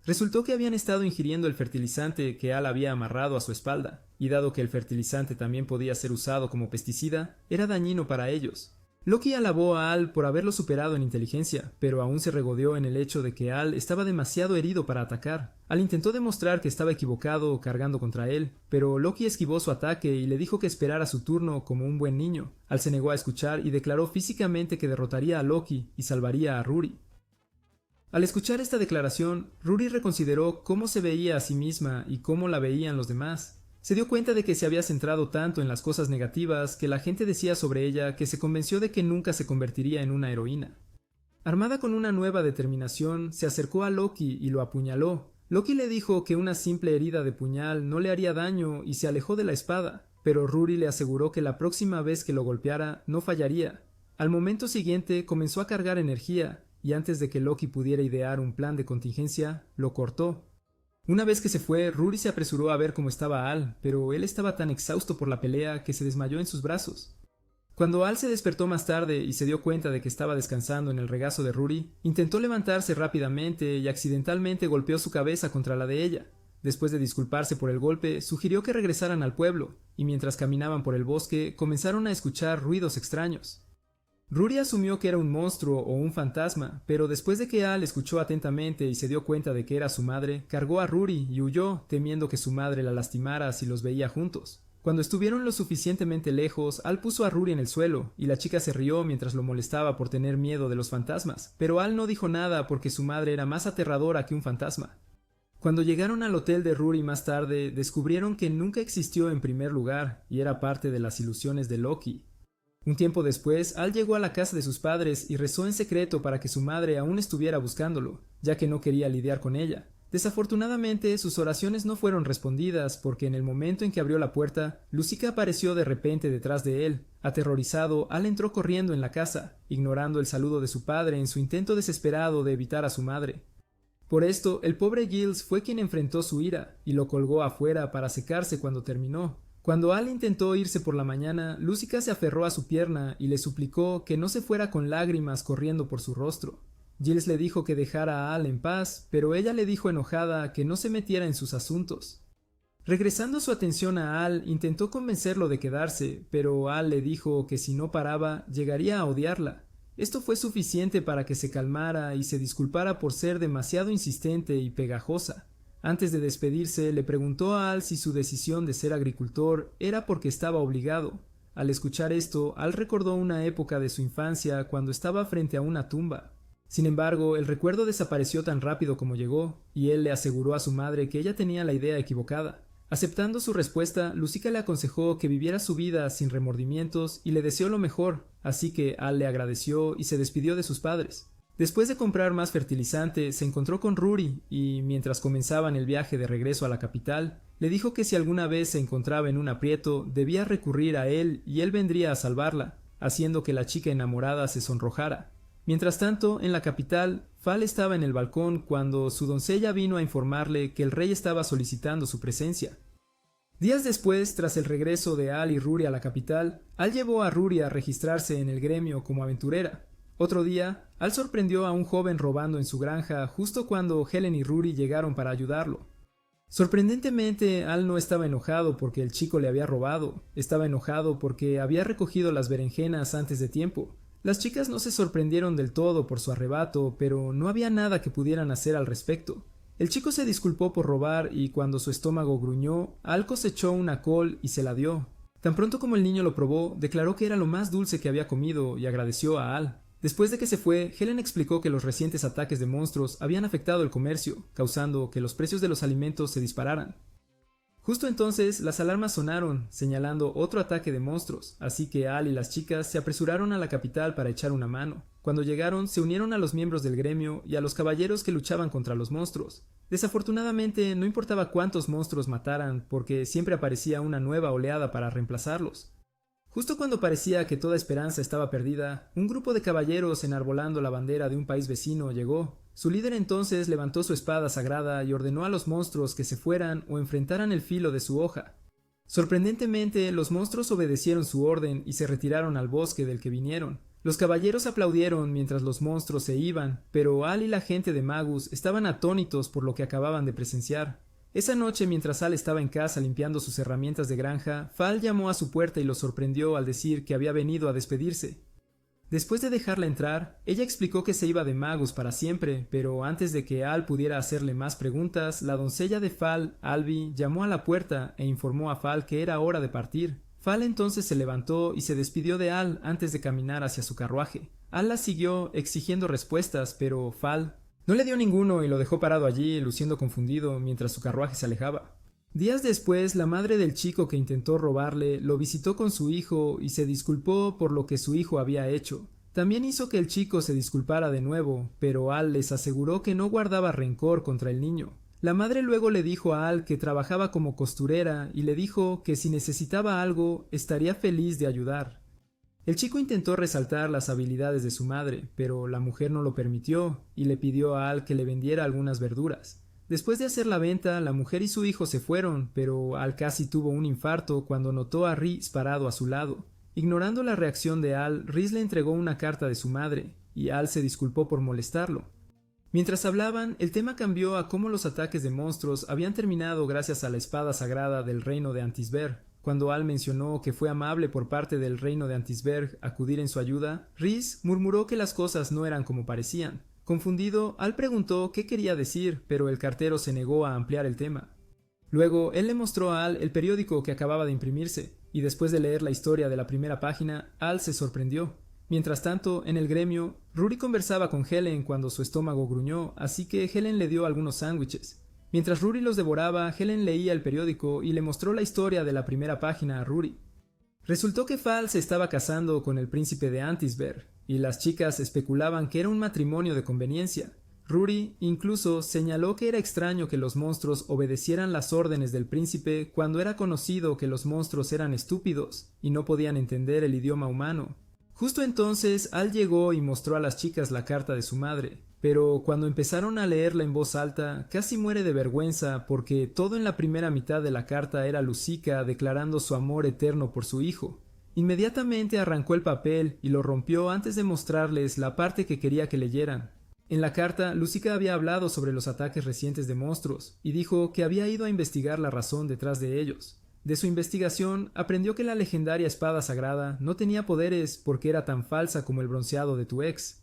A: Resultó que habían estado ingiriendo el fertilizante que Al había amarrado a su espalda, y dado que el fertilizante también podía ser usado como pesticida, era dañino para ellos. Loki alabó a Al por haberlo superado en inteligencia, pero aún se regodeó en el hecho de que Al estaba demasiado herido para atacar. Al intentó demostrar que estaba equivocado cargando contra él, pero Loki esquivó su ataque y le dijo que esperara su turno como un buen niño. Al se negó a escuchar y declaró físicamente que derrotaría a Loki y salvaría a Rory. Al escuchar esta declaración, Rory reconsideró cómo se veía a sí misma y cómo la veían los demás. Se dio cuenta de que se había centrado tanto en las cosas negativas que la gente decía sobre ella que se convenció de que nunca se convertiría en una heroína. Armada con una nueva determinación, se acercó a Loki y lo apuñaló. Loki le dijo que una simple herida de puñal no le haría daño y se alejó de la espada, pero Rory le aseguró que la próxima vez que lo golpeara no fallaría. Al momento siguiente comenzó a cargar energía, y antes de que Loki pudiera idear un plan de contingencia, lo cortó. Una vez que se fue, Rory se apresuró a ver cómo estaba Al, pero él estaba tan exhausto por la pelea que se desmayó en sus brazos. Cuando Al se despertó más tarde y se dio cuenta de que estaba descansando en el regazo de Rory, intentó levantarse rápidamente y accidentalmente golpeó su cabeza contra la de ella. Después de disculparse por el golpe, sugirió que regresaran al pueblo, y mientras caminaban por el bosque, comenzaron a escuchar ruidos extraños. Rory asumió que era un monstruo o un fantasma, pero después de que Al escuchó atentamente y se dio cuenta de que era su madre, cargó a Rory y huyó, temiendo que su madre la lastimara si los veía juntos. Cuando estuvieron lo suficientemente lejos, Al puso a Rory en el suelo, y la chica se rió mientras lo molestaba por tener miedo de los fantasmas, pero Al no dijo nada porque su madre era más aterradora que un fantasma. Cuando llegaron al hotel de Rory más tarde, descubrieron que nunca existió en primer lugar, y era parte de las ilusiones de Loki. Un tiempo después, Al llegó a la casa de sus padres y rezó en secreto para que su madre aún estuviera buscándolo, ya que no quería lidiar con ella. Desafortunadamente, sus oraciones no fueron respondidas porque en el momento en que abrió la puerta, Lucica apareció de repente detrás de él. Aterrorizado, Al entró corriendo en la casa, ignorando el saludo de su padre en su intento desesperado de evitar a su madre. Por esto, el pobre Giles fue quien enfrentó su ira y lo colgó afuera para secarse cuando terminó. Cuando Al intentó irse por la mañana, Lucica se aferró a su pierna y le suplicó que no se fuera con lágrimas corriendo por su rostro. Giles le dijo que dejara a Al en paz, pero ella le dijo enojada que no se metiera en sus asuntos. Regresando su atención a Al, intentó convencerlo de quedarse, pero Al le dijo que si no paraba, llegaría a odiarla. Esto fue suficiente para que se calmara y se disculpara por ser demasiado insistente y pegajosa. Antes de despedirse, le preguntó a Al si su decisión de ser agricultor era porque estaba obligado. Al escuchar esto, Al recordó una época de su infancia cuando estaba frente a una tumba. Sin embargo, el recuerdo desapareció tan rápido como llegó, y él le aseguró a su madre que ella tenía la idea equivocada. Aceptando su respuesta, Lucica le aconsejó que viviera su vida sin remordimientos y le deseó lo mejor, así que Al le agradeció y se despidió de sus padres. Después de comprar más fertilizante, se encontró con Rory y, mientras comenzaban el viaje de regreso a la capital, le dijo que si alguna vez se encontraba en un aprieto, debía recurrir a él y él vendría a salvarla, haciendo que la chica enamorada se sonrojara. Mientras tanto, en la capital, Fal estaba en el balcón cuando su doncella vino a informarle que el rey estaba solicitando su presencia. Días después, tras el regreso de Al y Rory a la capital, Al llevó a Rory a registrarse en el gremio como aventurera. Otro día, Al sorprendió a un joven robando en su granja justo cuando Helen y Rory llegaron para ayudarlo. Sorprendentemente, Al no estaba enojado porque el chico le había robado, estaba enojado porque había recogido las berenjenas antes de tiempo. Las chicas no se sorprendieron del todo por su arrebato, pero no había nada que pudieran hacer al respecto. El chico se disculpó por robar y cuando su estómago gruñó, Al cosechó una col y se la dio. Tan pronto como el niño lo probó, declaró que era lo más dulce que había comido y agradeció a Al. Después de que se fue, Helen explicó que los recientes ataques de monstruos habían afectado el comercio, causando que los precios de los alimentos se dispararan. Justo entonces, las alarmas sonaron, señalando otro ataque de monstruos, así que Al y las chicas se apresuraron a la capital para echar una mano. Cuando llegaron, se unieron a los miembros del gremio y a los caballeros que luchaban contra los monstruos. Desafortunadamente, no importaba cuántos monstruos mataran, porque siempre aparecía una nueva oleada para reemplazarlos. Justo cuando parecía que toda esperanza estaba perdida, un grupo de caballeros enarbolando la bandera de un país vecino llegó. Su líder entonces levantó su espada sagrada y ordenó a los monstruos que se fueran o enfrentaran el filo de su hoja. Sorprendentemente, los monstruos obedecieron su orden y se retiraron al bosque del que vinieron. Los caballeros aplaudieron mientras los monstruos se iban, pero Al y la gente de Magus estaban atónitos por lo que acababan de presenciar. Esa noche, mientras Al estaba en casa limpiando sus herramientas de granja, Fal llamó a su puerta y lo sorprendió al decir que había venido a despedirse. Después de dejarla entrar, ella explicó que se iba de Magus para siempre, pero antes de que Al pudiera hacerle más preguntas, la doncella de Fal, Albi, llamó a la puerta e informó a Fal que era hora de partir. Fal entonces se levantó y se despidió de Al antes de caminar hacia su carruaje. Al la siguió exigiendo respuestas, pero Fal no le dio ninguno y lo dejó parado allí, luciendo confundido, mientras su carruaje se alejaba. Días después, la madre del chico que intentó robarle lo visitó con su hijo y se disculpó por lo que su hijo había hecho. También hizo que el chico se disculpara de nuevo, pero Al les aseguró que no guardaba rencor contra el niño. La madre luego le dijo a Al que trabajaba como costurera y le dijo que si necesitaba algo, estaría feliz de ayudar. El chico intentó resaltar las habilidades de su madre, pero la mujer no lo permitió y le pidió a Al que le vendiera algunas verduras. Después de hacer la venta, la mujer y su hijo se fueron, pero Al casi tuvo un infarto cuando notó a Rhys parado a su lado. Ignorando la reacción de Al, Rhys le entregó una carta de su madre, y Al se disculpó por molestarlo. Mientras hablaban, el tema cambió a cómo los ataques de monstruos habían terminado gracias a la espada sagrada del reino de Antisberg. Cuando Al mencionó que fue amable por parte del reino de Antisberg acudir en su ayuda, Rhys murmuró que las cosas no eran como parecían. Confundido, Al preguntó qué quería decir, pero el cartero se negó a ampliar el tema. Luego, él le mostró a Al el periódico que acababa de imprimirse, y después de leer la historia de la primera página, Al se sorprendió. Mientras tanto, en el gremio, Rory conversaba con Helen cuando su estómago gruñó, así que Helen le dio algunos sándwiches. Mientras Rory los devoraba, Helen leía el periódico y le mostró la historia de la primera página a Rory. Resultó que Fal se estaba casando con el príncipe de Antisberg, y las chicas especulaban que era un matrimonio de conveniencia. Rory incluso señaló que era extraño que los monstruos obedecieran las órdenes del príncipe cuando era conocido que los monstruos eran estúpidos y no podían entender el idioma humano. Justo entonces Al llegó y mostró a las chicas la carta de su madre, pero cuando empezaron a leerla en voz alta, casi muere de vergüenza porque todo en la primera mitad de la carta era Lucica declarando su amor eterno por su hijo. Inmediatamente arrancó el papel y lo rompió antes de mostrarles la parte que quería que leyeran. En la carta, Lucica había hablado sobre los ataques recientes de monstruos y dijo que había ido a investigar la razón detrás de ellos. De su investigación, aprendió que la legendaria espada sagrada no tenía poderes porque era tan falsa como el bronceado de tu ex.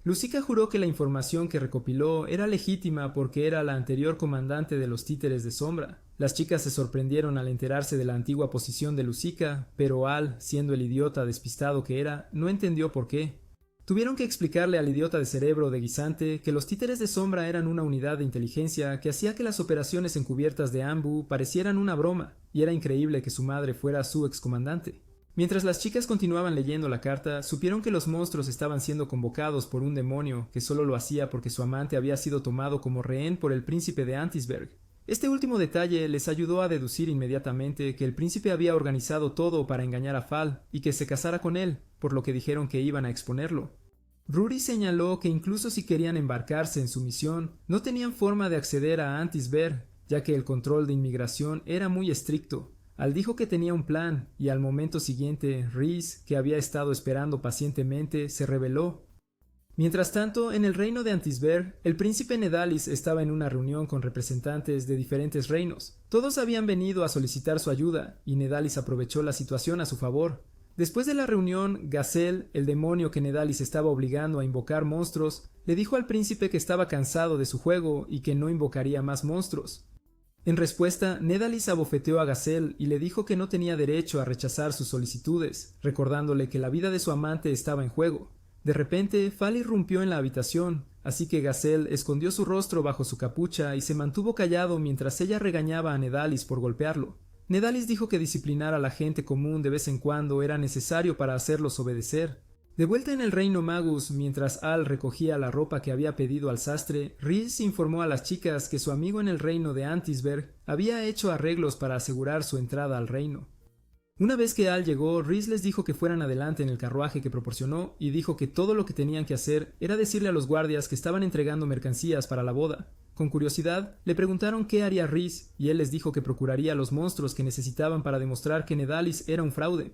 A: Lucica juró que la información que recopiló era legítima porque era la anterior comandante de los Títeres de Sombra. Las chicas se sorprendieron al enterarse de la antigua posición de Lucica, pero Al, siendo el idiota despistado que era, no entendió por qué. Tuvieron que explicarle al idiota de cerebro de guisante que los Títeres de Sombra eran una unidad de inteligencia que hacía que las operaciones encubiertas de Ambu parecieran una broma, y era increíble que su madre fuera su excomandante. Mientras las chicas continuaban leyendo la carta, supieron que los monstruos estaban siendo convocados por un demonio que solo lo hacía porque su amante había sido tomado como rehén por el príncipe de Antisberg. Este último detalle les ayudó a deducir inmediatamente que el príncipe había organizado todo para engañar a Fal y que se casara con él, por lo que dijeron que iban a exponerlo. Rory señaló que incluso si querían embarcarse en su misión, no tenían forma de acceder a Antisberg, ya que el control de inmigración era muy estricto. Al dijo que tenía un plan, y al momento siguiente, Rhys, que había estado esperando pacientemente, se rebeló. Mientras tanto, en el reino de Antisberg, el príncipe Nedalis estaba en una reunión con representantes de diferentes reinos. Todos habían venido a solicitar su ayuda, y Nedalis aprovechó la situación a su favor. Después de la reunión, Gazel, el demonio que Nedalis estaba obligando a invocar monstruos, le dijo al príncipe que estaba cansado de su juego y que no invocaría más monstruos. En respuesta, Nedalis abofeteó a Gazel y le dijo que no tenía derecho a rechazar sus solicitudes, recordándole que la vida de su amante estaba en juego. De repente, Fal irrumpió en la habitación, así que Gazel escondió su rostro bajo su capucha y se mantuvo callado mientras ella regañaba a Nedalis por golpearlo. Nedalis dijo que disciplinar a la gente común de vez en cuando era necesario para hacerlos obedecer. De vuelta en el reino Magus, mientras Al recogía la ropa que había pedido al sastre, Rhys informó a las chicas que su amigo en el reino de Antisberg había hecho arreglos para asegurar su entrada al reino. Una vez que Al llegó, Rhys les dijo que fueran adelante en el carruaje que proporcionó y dijo que todo lo que tenían que hacer era decirle a los guardias que estaban entregando mercancías para la boda. Con curiosidad, le preguntaron qué haría Rhys y él les dijo que procuraría los monstruos que necesitaban para demostrar que Nedalis era un fraude.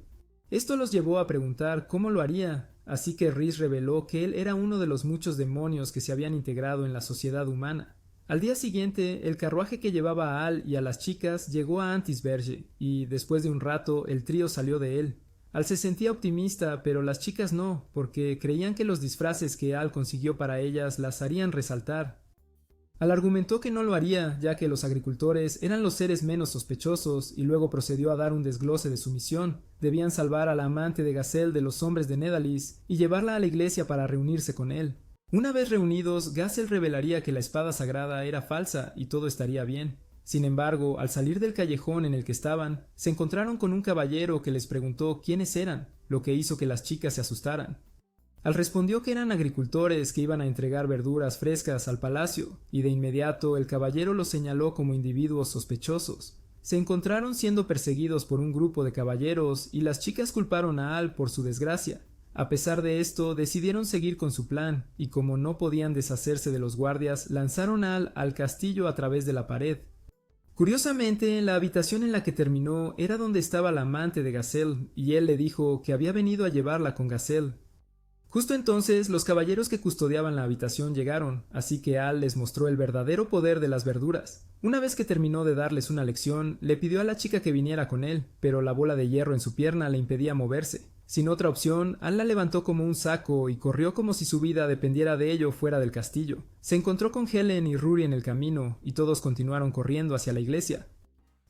A: Esto los llevó a preguntar cómo lo haría, así que Rhys reveló que él era uno de los muchos demonios que se habían integrado en la sociedad humana. Al día siguiente, el carruaje que llevaba a Al y a las chicas llegó a Antisberge, y después de un rato el trío salió de él. Al se sentía optimista, pero las chicas no, porque creían que los disfraces que Al consiguió para ellas las harían resaltar. Al argumentó que no lo haría, ya que los agricultores eran los seres menos sospechosos, y luego procedió a dar un desglose de su misión. Debían salvar a la amante de Gazel de los hombres de Nedalis y llevarla a la iglesia para reunirse con él. Una vez reunidos, Gazel revelaría que la espada sagrada era falsa y todo estaría bien. Sin embargo, al salir del callejón en el que estaban, se encontraron con un caballero que les preguntó quiénes eran, lo que hizo que las chicas se asustaran. Al respondió que eran agricultores que iban a entregar verduras frescas al palacio, y de inmediato el caballero los señaló como individuos sospechosos. Se encontraron siendo perseguidos por un grupo de caballeros y las chicas culparon a Al por su desgracia. A pesar de esto, decidieron seguir con su plan, y como no podían deshacerse de los guardias, lanzaron a Al al castillo a través de la pared. Curiosamente, la habitación en la que terminó era donde estaba la amante de Gazel, y él le dijo que había venido a llevarla con Gazel. Justo entonces, los caballeros que custodiaban la habitación llegaron, así que Al les mostró el verdadero poder de las verduras. Una vez que terminó de darles una lección, le pidió a la chica que viniera con él, pero la bola de hierro en su pierna le impedía moverse. Sin otra opción, Al la levantó como un saco y corrió como si su vida dependiera de ello fuera del castillo. Se encontró con Helen y Rory en el camino, y todos continuaron corriendo hacia la iglesia.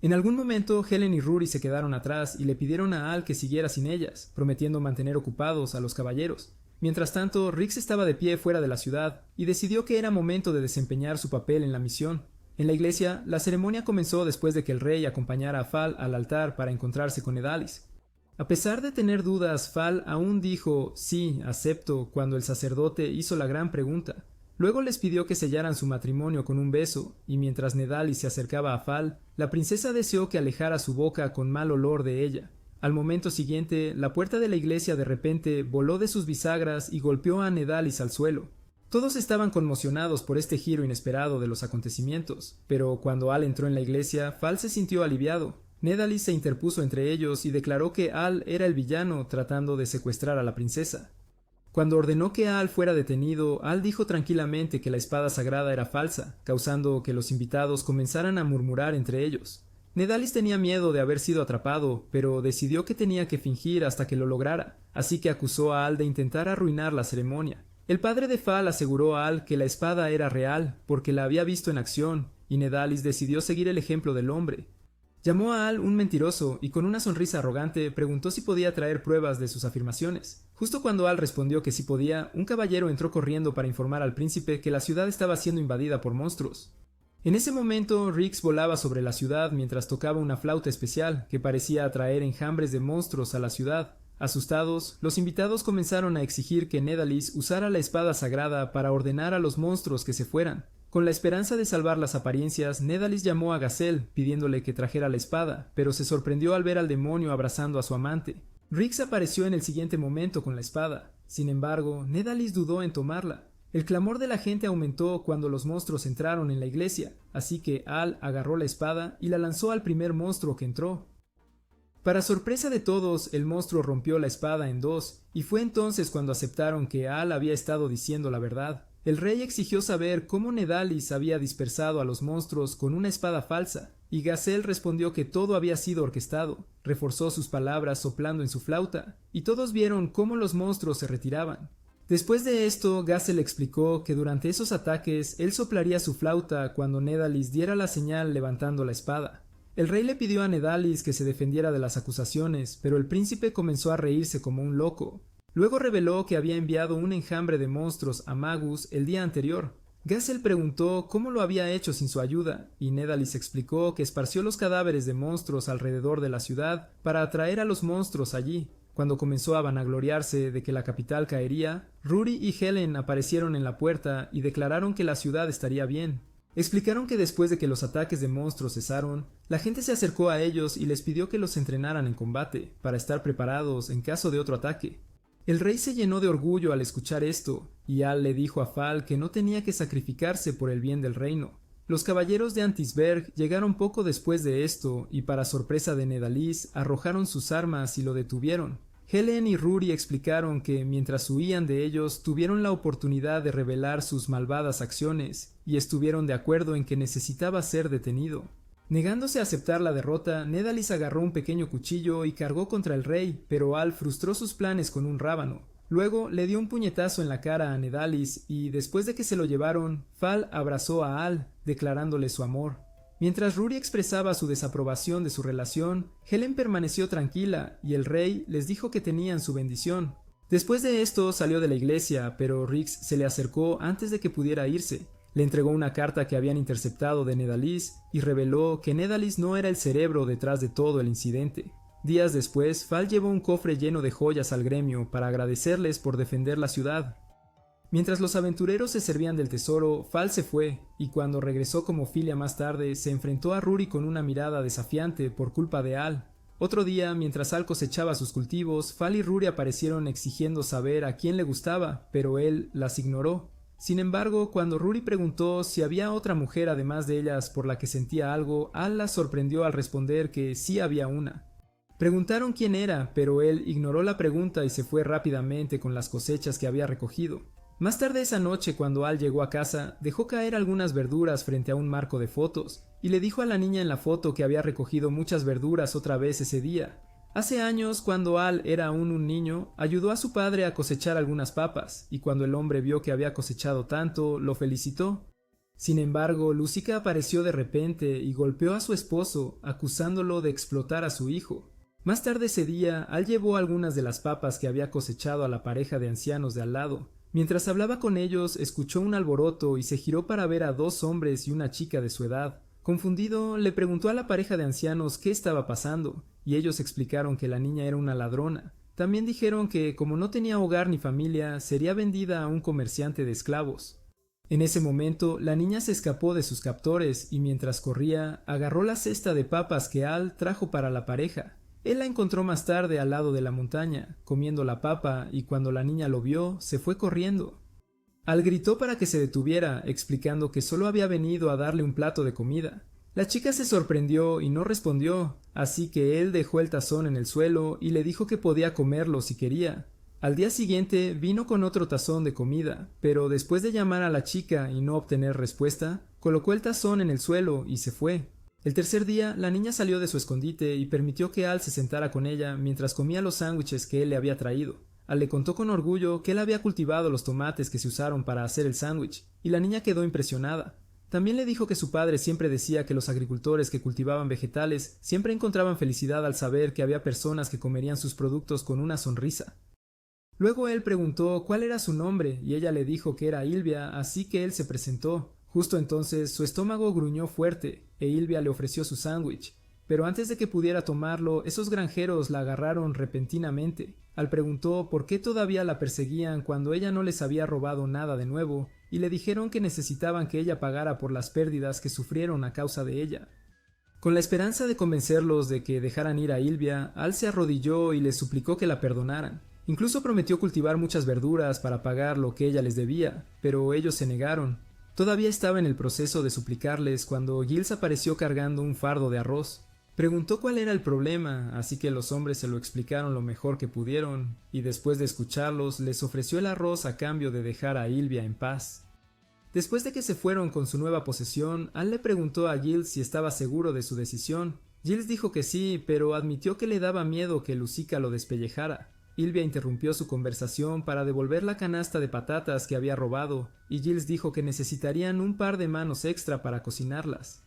A: En algún momento, Helen y Rory se quedaron atrás y le pidieron a Al que siguiera sin ellas, prometiendo mantener ocupados a los caballeros. Mientras tanto, Rix estaba de pie fuera de la ciudad, y decidió que era momento de desempeñar su papel en la misión. En la iglesia, la ceremonia comenzó después de que el rey acompañara a Fal al altar para encontrarse con Nedalis. A pesar de tener dudas, Fal aún dijo «sí, acepto» cuando el sacerdote hizo la gran pregunta. Luego les pidió que sellaran su matrimonio con un beso, y mientras Nedalis se acercaba a Fal, la princesa deseó que alejara su boca con mal olor de ella. Al momento siguiente, la puerta de la iglesia de repente voló de sus bisagras y golpeó a Nedalis al suelo. Todos estaban conmocionados por este giro inesperado de los acontecimientos, pero cuando Al entró en la iglesia, Fal se sintió aliviado. Nedalis se interpuso entre ellos y declaró que Al era el villano tratando de secuestrar a la princesa. Cuando ordenó que Al fuera detenido, Al dijo tranquilamente que la espada sagrada era falsa, causando que los invitados comenzaran a murmurar entre ellos. Nedalis tenía miedo de haber sido atrapado, pero decidió que tenía que fingir hasta que lo lograra, así que acusó a Al de intentar arruinar la ceremonia. El padre de Fal aseguró a Al que la espada era real, porque la había visto en acción, y Nedalis decidió seguir el ejemplo del hombre. Llamó a Al un mentiroso y con una sonrisa arrogante preguntó si podía traer pruebas de sus afirmaciones. Justo cuando Al respondió que sí podía, un caballero entró corriendo para informar al príncipe que la ciudad estaba siendo invadida por monstruos. En ese momento, Rix volaba sobre la ciudad mientras tocaba una flauta especial que parecía atraer enjambres de monstruos a la ciudad. Asustados, los invitados comenzaron a exigir que Nedalis usara la espada sagrada para ordenar a los monstruos que se fueran. Con la esperanza de salvar las apariencias, Nedalis llamó a Gazelle pidiéndole que trajera la espada, pero se sorprendió al ver al demonio abrazando a su amante. Rix apareció en el siguiente momento con la espada. Sin embargo, Nedalis dudó en tomarla. El clamor de la gente aumentó cuando los monstruos entraron en la iglesia, así que Al agarró la espada y la lanzó al primer monstruo que entró. Para sorpresa de todos, el monstruo rompió la espada en dos, y fue entonces cuando aceptaron que Al había estado diciendo la verdad. El rey exigió saber cómo Nedalis había dispersado a los monstruos con una espada falsa, y Gazelle respondió que todo había sido orquestado. Reforzó sus palabras soplando en su flauta, y todos vieron cómo los monstruos se retiraban. Después de esto, Gazelle explicó que durante esos ataques él soplaría su flauta cuando Nedalis diera la señal levantando la espada. El rey le pidió a Nedalis que se defendiera de las acusaciones, pero el príncipe comenzó a reírse como un loco. Luego reveló que había enviado un enjambre de monstruos a Magus el día anterior. Gazelle preguntó cómo lo había hecho sin su ayuda, y Nedalis explicó que esparció los cadáveres de monstruos alrededor de la ciudad para atraer a los monstruos allí. Cuando comenzó a vanagloriarse de que la capital caería, Rory y Helen aparecieron en la puerta y declararon que la ciudad estaría bien. Explicaron que después de que los ataques de monstruos cesaron, la gente se acercó a ellos y les pidió que los entrenaran en combate, para estar preparados en caso de otro ataque. El rey se llenó de orgullo al escuchar esto, y Al le dijo a Fal que no tenía que sacrificarse por el bien del reino. Los caballeros de Antisberg llegaron poco después de esto, y para sorpresa de Nedalis, arrojaron sus armas y lo detuvieron. Helen y Rory explicaron que mientras huían de ellos tuvieron la oportunidad de revelar sus malvadas acciones y estuvieron de acuerdo en que necesitaba ser detenido. Negándose a aceptar la derrota, Nedalis agarró un pequeño cuchillo y cargó contra el rey, pero Al frustró sus planes con un rábano. Luego le dio un puñetazo en la cara a Nedalis y después de que se lo llevaron, Fal abrazó a Al, declarándole su amor. Mientras Rory expresaba su desaprobación de su relación, Helen permaneció tranquila y el rey les dijo que tenían su bendición. Después de esto salió de la iglesia, pero Rix se le acercó antes de que pudiera irse. Le entregó una carta que habían interceptado de Nedalis y reveló que Nedalis no era el cerebro detrás de todo el incidente. Días después, Fal llevó un cofre lleno de joyas al gremio para agradecerles por defender la ciudad. Mientras los aventureros se servían del tesoro, Fal se fue, y cuando regresó como Filia más tarde, se enfrentó a Rory con una mirada desafiante por culpa de Al. Otro día, mientras Al cosechaba sus cultivos, Fal y Rory aparecieron exigiendo saber a quién le gustaba, pero él las ignoró. Sin embargo, cuando Rory preguntó si había otra mujer además de ellas por la que sentía algo, Al las sorprendió al responder que sí había una. Preguntaron quién era, pero él ignoró la pregunta y se fue rápidamente con las cosechas que había recogido. Más tarde esa noche, cuando Al llegó a casa, dejó caer algunas verduras frente a un marco de fotos, y le dijo a la niña en la foto que había recogido muchas verduras otra vez ese día. Hace años, cuando Al era aún un niño, ayudó a su padre a cosechar algunas papas, y cuando el hombre vio que había cosechado tanto, lo felicitó. Sin embargo, Lucica apareció de repente y golpeó a su esposo, acusándolo de explotar a su hijo. Más tarde ese día, Al llevó algunas de las papas que había cosechado a la pareja de ancianos de al lado. Mientras hablaba con ellos, escuchó un alboroto y se giró para ver a dos hombres y una chica de su edad. Confundido, le preguntó a la pareja de ancianos qué estaba pasando, y ellos explicaron que la niña era una ladrona. También dijeron que, como no tenía hogar ni familia, sería vendida a un comerciante de esclavos. En ese momento, la niña se escapó de sus captores y mientras corría, agarró la cesta de papas que Al trajo para la pareja. Él la encontró más tarde al lado de la montaña, comiendo la papa, y cuando la niña lo vio, se fue corriendo. Al gritó para que se detuviera, explicando que solo había venido a darle un plato de comida. La chica se sorprendió y no respondió, así que él dejó el tazón en el suelo y le dijo que podía comerlo si quería. Al día siguiente vino con otro tazón de comida, pero después de llamar a la chica y no obtener respuesta, colocó el tazón en el suelo y se fue. El tercer día, la niña salió de su escondite y permitió que Al se sentara con ella mientras comía los sándwiches que él le había traído. Al le contó con orgullo que él había cultivado los tomates que se usaron para hacer el sándwich, y la niña quedó impresionada. También le dijo que su padre siempre decía que los agricultores que cultivaban vegetales siempre encontraban felicidad al saber que había personas que comerían sus productos con una sonrisa. Luego él preguntó cuál era su nombre y ella le dijo que era Ilvia, así que él se presentó. Justo entonces su estómago gruñó fuerte e Ilvia le ofreció su sándwich. Pero antes de que pudiera tomarlo, esos granjeros la agarraron repentinamente. Al preguntó por qué todavía la perseguían cuando ella no les había robado nada de nuevo, y le dijeron que necesitaban que ella pagara por las pérdidas que sufrieron a causa de ella. Con la esperanza de convencerlos de que dejaran ir a Ilvia, Al se arrodilló y les suplicó que la perdonaran. Incluso prometió cultivar muchas verduras para pagar lo que ella les debía, pero ellos se negaron. Todavía estaba en el proceso de suplicarles cuando Giles apareció cargando un fardo de arroz. Preguntó cuál era el problema, así que los hombres se lo explicaron lo mejor que pudieron, y después de escucharlos les ofreció el arroz a cambio de dejar a Ilvia en paz. Después de que se fueron con su nueva posesión, Al le preguntó a Giles si estaba seguro de su decisión. Giles dijo que sí, pero admitió que le daba miedo que Lucica lo despellejara. Ilvia interrumpió su conversación para devolver la canasta de patatas que había robado, y Giles dijo que necesitarían un par de manos extra para cocinarlas.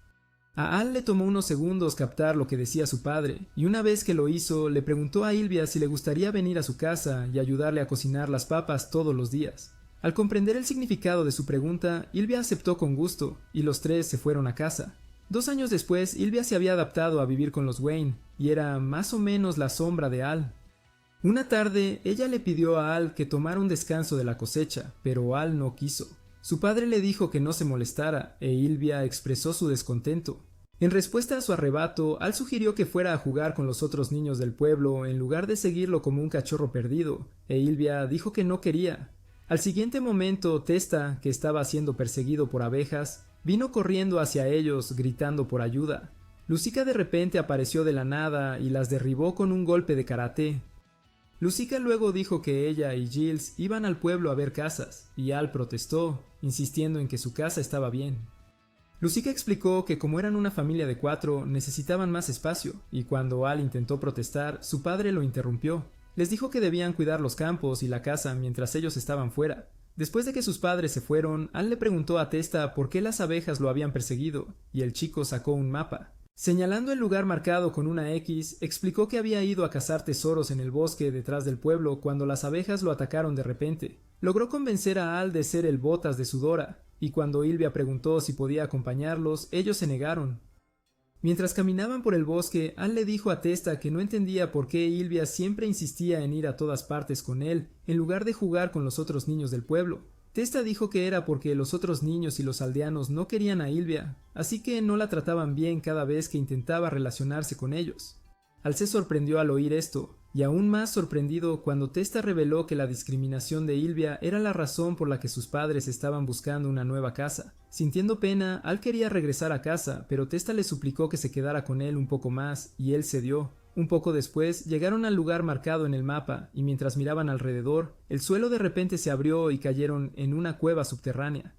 A: A Al le tomó unos segundos captar lo que decía su padre, y una vez que lo hizo, le preguntó a Ilvia si le gustaría venir a su casa y ayudarle a cocinar las papas todos los días. Al comprender el significado de su pregunta, Ilvia aceptó con gusto, y los tres se fueron a casa. 2 años después, Ilvia se había adaptado a vivir con los Wayne, y era más o menos la sombra de Al. Una tarde, ella le pidió a Al que tomara un descanso de la cosecha, pero Al no quiso. Su padre le dijo que no se molestara, e Ilvia expresó su descontento. En respuesta a su arrebato, Al sugirió que fuera a jugar con los otros niños del pueblo en lugar de seguirlo como un cachorro perdido, e Ilvia dijo que no quería. Al siguiente momento, Testa, que estaba siendo perseguido por abejas, vino corriendo hacia ellos gritando por ayuda. Lucica de repente apareció de la nada y las derribó con un golpe de karate. Lucica luego dijo que ella y Giles iban al pueblo a ver casas, y Al protestó, insistiendo en que su casa estaba bien. Lucica explicó que como eran una familia de 4, necesitaban más espacio, y cuando Al intentó protestar, su padre lo interrumpió. Les dijo que debían cuidar los campos y la casa mientras ellos estaban fuera. Después de que sus padres se fueron, Al le preguntó a Testa por qué las abejas lo habían perseguido, y el chico sacó un mapa. Señalando el lugar marcado con una X, explicó que había ido a cazar tesoros en el bosque detrás del pueblo cuando las abejas lo atacaron de repente. Logró convencer a Al de ser el Botas de Sudora, y cuando Ilvia preguntó si podía acompañarlos, ellos se negaron. Mientras caminaban por el bosque, Al le dijo a Testa que no entendía por qué Ilvia siempre insistía en ir a todas partes con él, en lugar de jugar con los otros niños del pueblo. Testa dijo que era porque los otros niños y los aldeanos no querían a Ilvia, así que no la trataban bien cada vez que intentaba relacionarse con ellos. Al se sorprendió al oír esto, y aún más sorprendido cuando Testa reveló que la discriminación de Ilvia era la razón por la que sus padres estaban buscando una nueva casa. Sintiendo pena, Al quería regresar a casa, pero Testa le suplicó que se quedara con él un poco más, y él cedió. Un poco después, llegaron al lugar marcado en el mapa, y mientras miraban alrededor, el suelo de repente se abrió y cayeron en una cueva subterránea.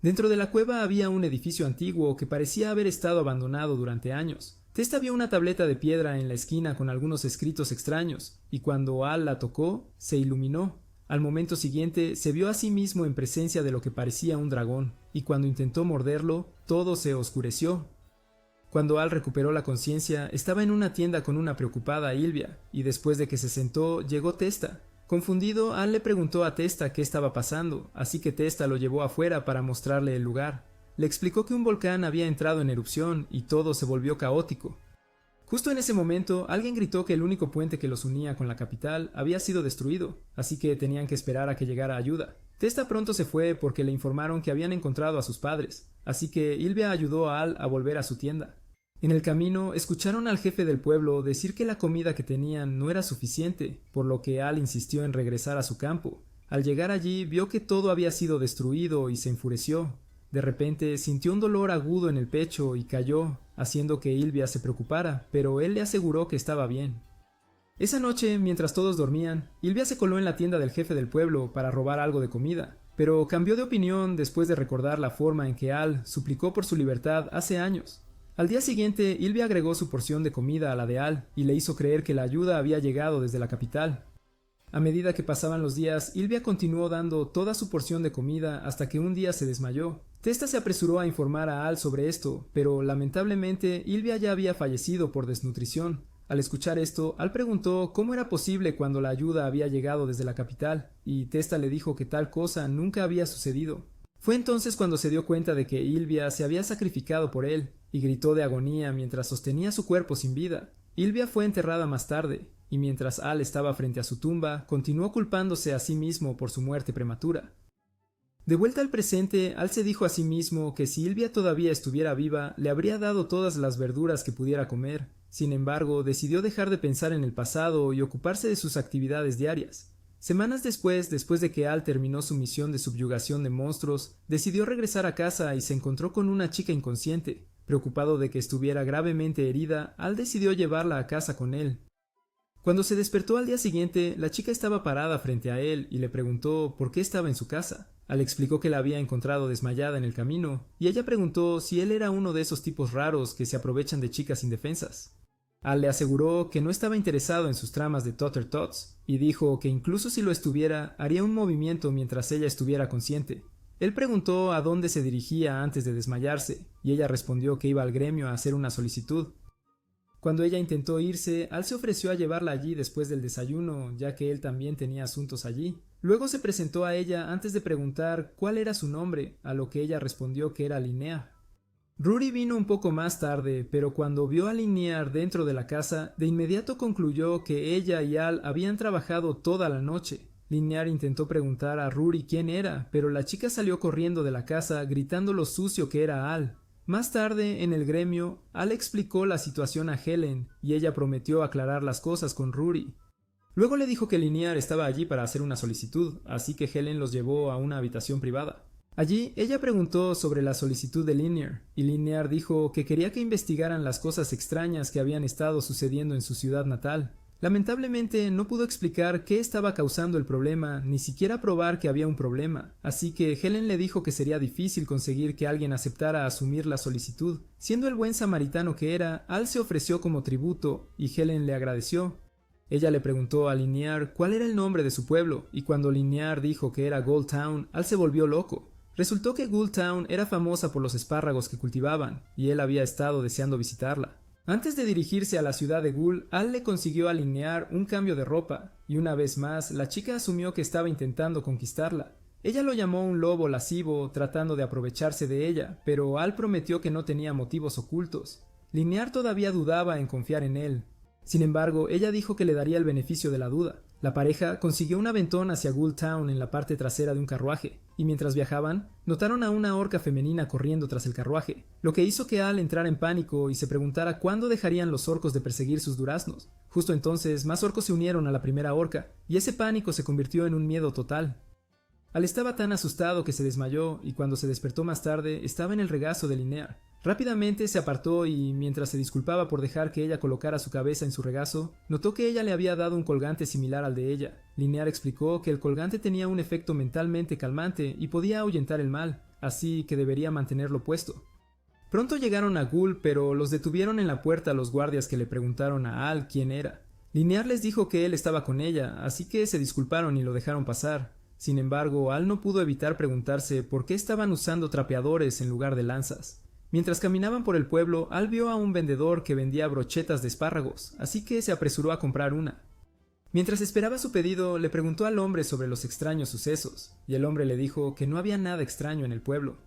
A: Dentro de la cueva había un edificio antiguo que parecía haber estado abandonado durante años. Testa vio una tableta de piedra en la esquina con algunos escritos extraños, y cuando Al la tocó, se iluminó. Al momento siguiente, se vio a sí mismo en presencia de lo que parecía un dragón, y cuando intentó morderlo, todo se oscureció. Cuando Al recuperó la conciencia, estaba en una tienda con una preocupada Ilvia, y después de que se sentó, llegó Testa. Confundido, Al le preguntó a Testa qué estaba pasando, así que Testa lo llevó afuera para mostrarle el lugar. Le explicó que un volcán había entrado en erupción y todo se volvió caótico. Justo en ese momento, alguien gritó que el único puente que los unía con la capital había sido destruido, así que tenían que esperar a que llegara ayuda. Testa pronto se fue porque le informaron que habían encontrado a sus padres, así que Ilvia ayudó a Al a volver a su tienda. En el camino escucharon al jefe del pueblo decir que la comida que tenían no era suficiente, por lo que Al insistió en regresar a su campo. Al llegar allí vio que todo había sido destruido y se enfureció. De repente sintió un dolor agudo en el pecho y cayó, haciendo que Ylvia se preocupara, pero él le aseguró que estaba bien. Esa noche, mientras todos dormían, Ylvia se coló en la tienda del jefe del pueblo para robar algo de comida, pero cambió de opinión después de recordar la forma en que Al suplicó por su libertad hace años. Al día siguiente, Ylvia agregó su porción de comida a la de Al y le hizo creer que la ayuda había llegado desde la capital. A medida que pasaban los días, Ylvia continuó dando toda su porción de comida hasta que un día se desmayó. Testa se apresuró a informar a Al sobre esto, pero lamentablemente Ylvia ya había fallecido por desnutrición. Al escuchar esto, Al preguntó cómo era posible cuando la ayuda había llegado desde la capital, y Testa le dijo que tal cosa nunca había sucedido. Fue entonces cuando se dio cuenta de que Ylvia se había sacrificado por él, y gritó de agonía mientras sostenía su cuerpo sin vida. Ylvia fue enterrada más tarde, y mientras Al estaba frente a su tumba, continuó culpándose a sí mismo por su muerte prematura. De vuelta al presente, Al se dijo a sí mismo que si Ylvia todavía estuviera viva, le habría dado todas las verduras que pudiera comer. Sin embargo, decidió dejar de pensar en el pasado y ocuparse de sus actividades diarias. Semanas después de que Al terminó su misión de subyugación de monstruos, decidió regresar a casa y se encontró con una chica inconsciente. Preocupado de que estuviera gravemente herida, Al decidió llevarla a casa con él. Cuando se despertó al día siguiente, la chica estaba parada frente a él y le preguntó por qué estaba en su casa. Al explicó que la había encontrado desmayada en el camino, y ella preguntó si él era uno de esos tipos raros que se aprovechan de chicas indefensas. Al le aseguró que no estaba interesado en sus tramas de Tutter Tots, y dijo que incluso si lo estuviera, haría un movimiento mientras ella estuviera consciente. Él preguntó a dónde se dirigía antes de desmayarse, y ella respondió que iba al gremio a hacer una solicitud. Cuando ella intentó irse, Al se ofreció a llevarla allí después del desayuno, ya que él también tenía asuntos allí. Luego se presentó a ella antes de preguntar cuál era su nombre, a lo que ella respondió que era Linnea. Rory vino un poco más tarde, pero cuando vio a Linnea dentro de la casa, de inmediato concluyó que ella y Al habían trabajado toda la noche. Linnea intentó preguntar a Rory quién era, pero la chica salió corriendo de la casa gritando lo sucio que era Al. Más tarde, en el gremio, Al explicó la situación a Helen, y ella prometió aclarar las cosas con Rory. Luego le dijo que Linnea estaba allí para hacer una solicitud, así que Helen los llevó a una habitación privada. Allí, ella preguntó sobre la solicitud de Linnea, y Linnea dijo que quería que investigaran las cosas extrañas que habían estado sucediendo en su ciudad natal. Lamentablemente, no pudo explicar qué estaba causando el problema, ni siquiera probar que había un problema, así que Helen le dijo que sería difícil conseguir que alguien aceptara asumir la solicitud. Siendo el buen samaritano que era, Al se ofreció como tributo, y Helen le agradeció. Ella le preguntó a Linnea cuál era el nombre de su pueblo, y cuando Linnea dijo que era Gold Town, Al se volvió loco. Resultó que Gold Town era famosa por los espárragos que cultivaban, y él había estado deseando visitarla. Antes de dirigirse a la ciudad de Ghoul, Al le consiguió a Linnea un cambio de ropa, y una vez más la chica asumió que estaba intentando conquistarla. Ella lo llamó un lobo lascivo, tratando de aprovecharse de ella, pero Al prometió que no tenía motivos ocultos. Linnea todavía dudaba en confiar en él. Sin embargo, ella dijo que le daría el beneficio de la duda. La pareja consiguió un aventón hacia Ghoul Town en la parte trasera de un carruaje, y mientras viajaban, notaron a una orca femenina corriendo tras el carruaje, lo que hizo que Al entrara en pánico y se preguntara cuándo dejarían los orcos de perseguir sus duraznos. Justo entonces, más orcos se unieron a la primera orca, y ese pánico se convirtió en un miedo total. Al estaba tan asustado que se desmayó, y cuando se despertó más tarde, estaba en el regazo de Linnea. Rápidamente se apartó y, mientras se disculpaba por dejar que ella colocara su cabeza en su regazo, notó que ella le había dado un colgante similar al de ella. Linnea explicó que el colgante tenía un efecto mentalmente calmante y podía ahuyentar el mal, así que debería mantenerlo puesto. Pronto llegaron a Ghoul, pero los detuvieron en la puerta los guardias que le preguntaron a Al quién era. Linnea les dijo que él estaba con ella, así que se disculparon y lo dejaron pasar. Sin embargo, Al no pudo evitar preguntarse por qué estaban usando trapeadores en lugar de lanzas. Mientras caminaban por el pueblo, Al vio a un vendedor que vendía brochetas de espárragos, así que se apresuró a comprar una. Mientras esperaba su pedido, le preguntó al hombre sobre los extraños sucesos, y el hombre le dijo que no había nada extraño en el pueblo.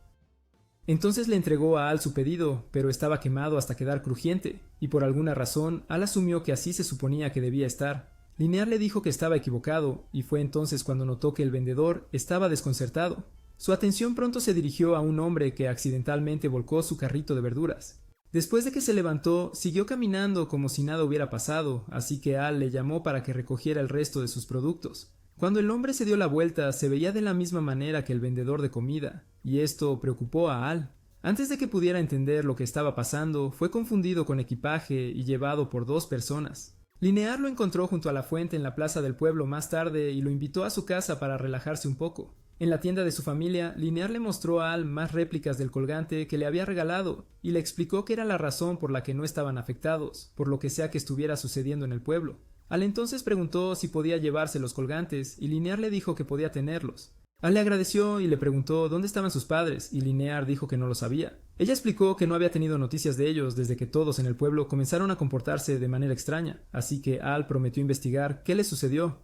A: Entonces le entregó a Al su pedido, pero estaba quemado hasta quedar crujiente, y por alguna razón, Al asumió que así se suponía que debía estar. Linnea le dijo que estaba equivocado, y fue entonces cuando notó que el vendedor estaba desconcertado. Su atención pronto se dirigió a un hombre que accidentalmente volcó su carrito de verduras. Después de que se levantó, siguió caminando como si nada hubiera pasado, así que Al le llamó para que recogiera el resto de sus productos. Cuando el hombre se dio la vuelta, se veía de la misma manera que el vendedor de comida, y esto preocupó a Al. Antes de que pudiera entender lo que estaba pasando, fue confundido con equipaje y llevado por 2 personas. Linear lo encontró junto a la fuente en la plaza del pueblo más tarde y lo invitó a su casa para relajarse un poco. En la tienda de su familia, Linear le mostró a Al más réplicas del colgante que le había regalado y le explicó que era la razón por la que no estaban afectados, por lo que sea que estuviera sucediendo en el pueblo. Al entonces preguntó si podía llevarse los colgantes y Linear le dijo que podía tenerlos. Al le agradeció y le preguntó dónde estaban sus padres y Linear dijo que no lo sabía. Ella explicó que no había tenido noticias de ellos desde que todos en el pueblo comenzaron a comportarse de manera extraña, así que Al prometió investigar qué les sucedió.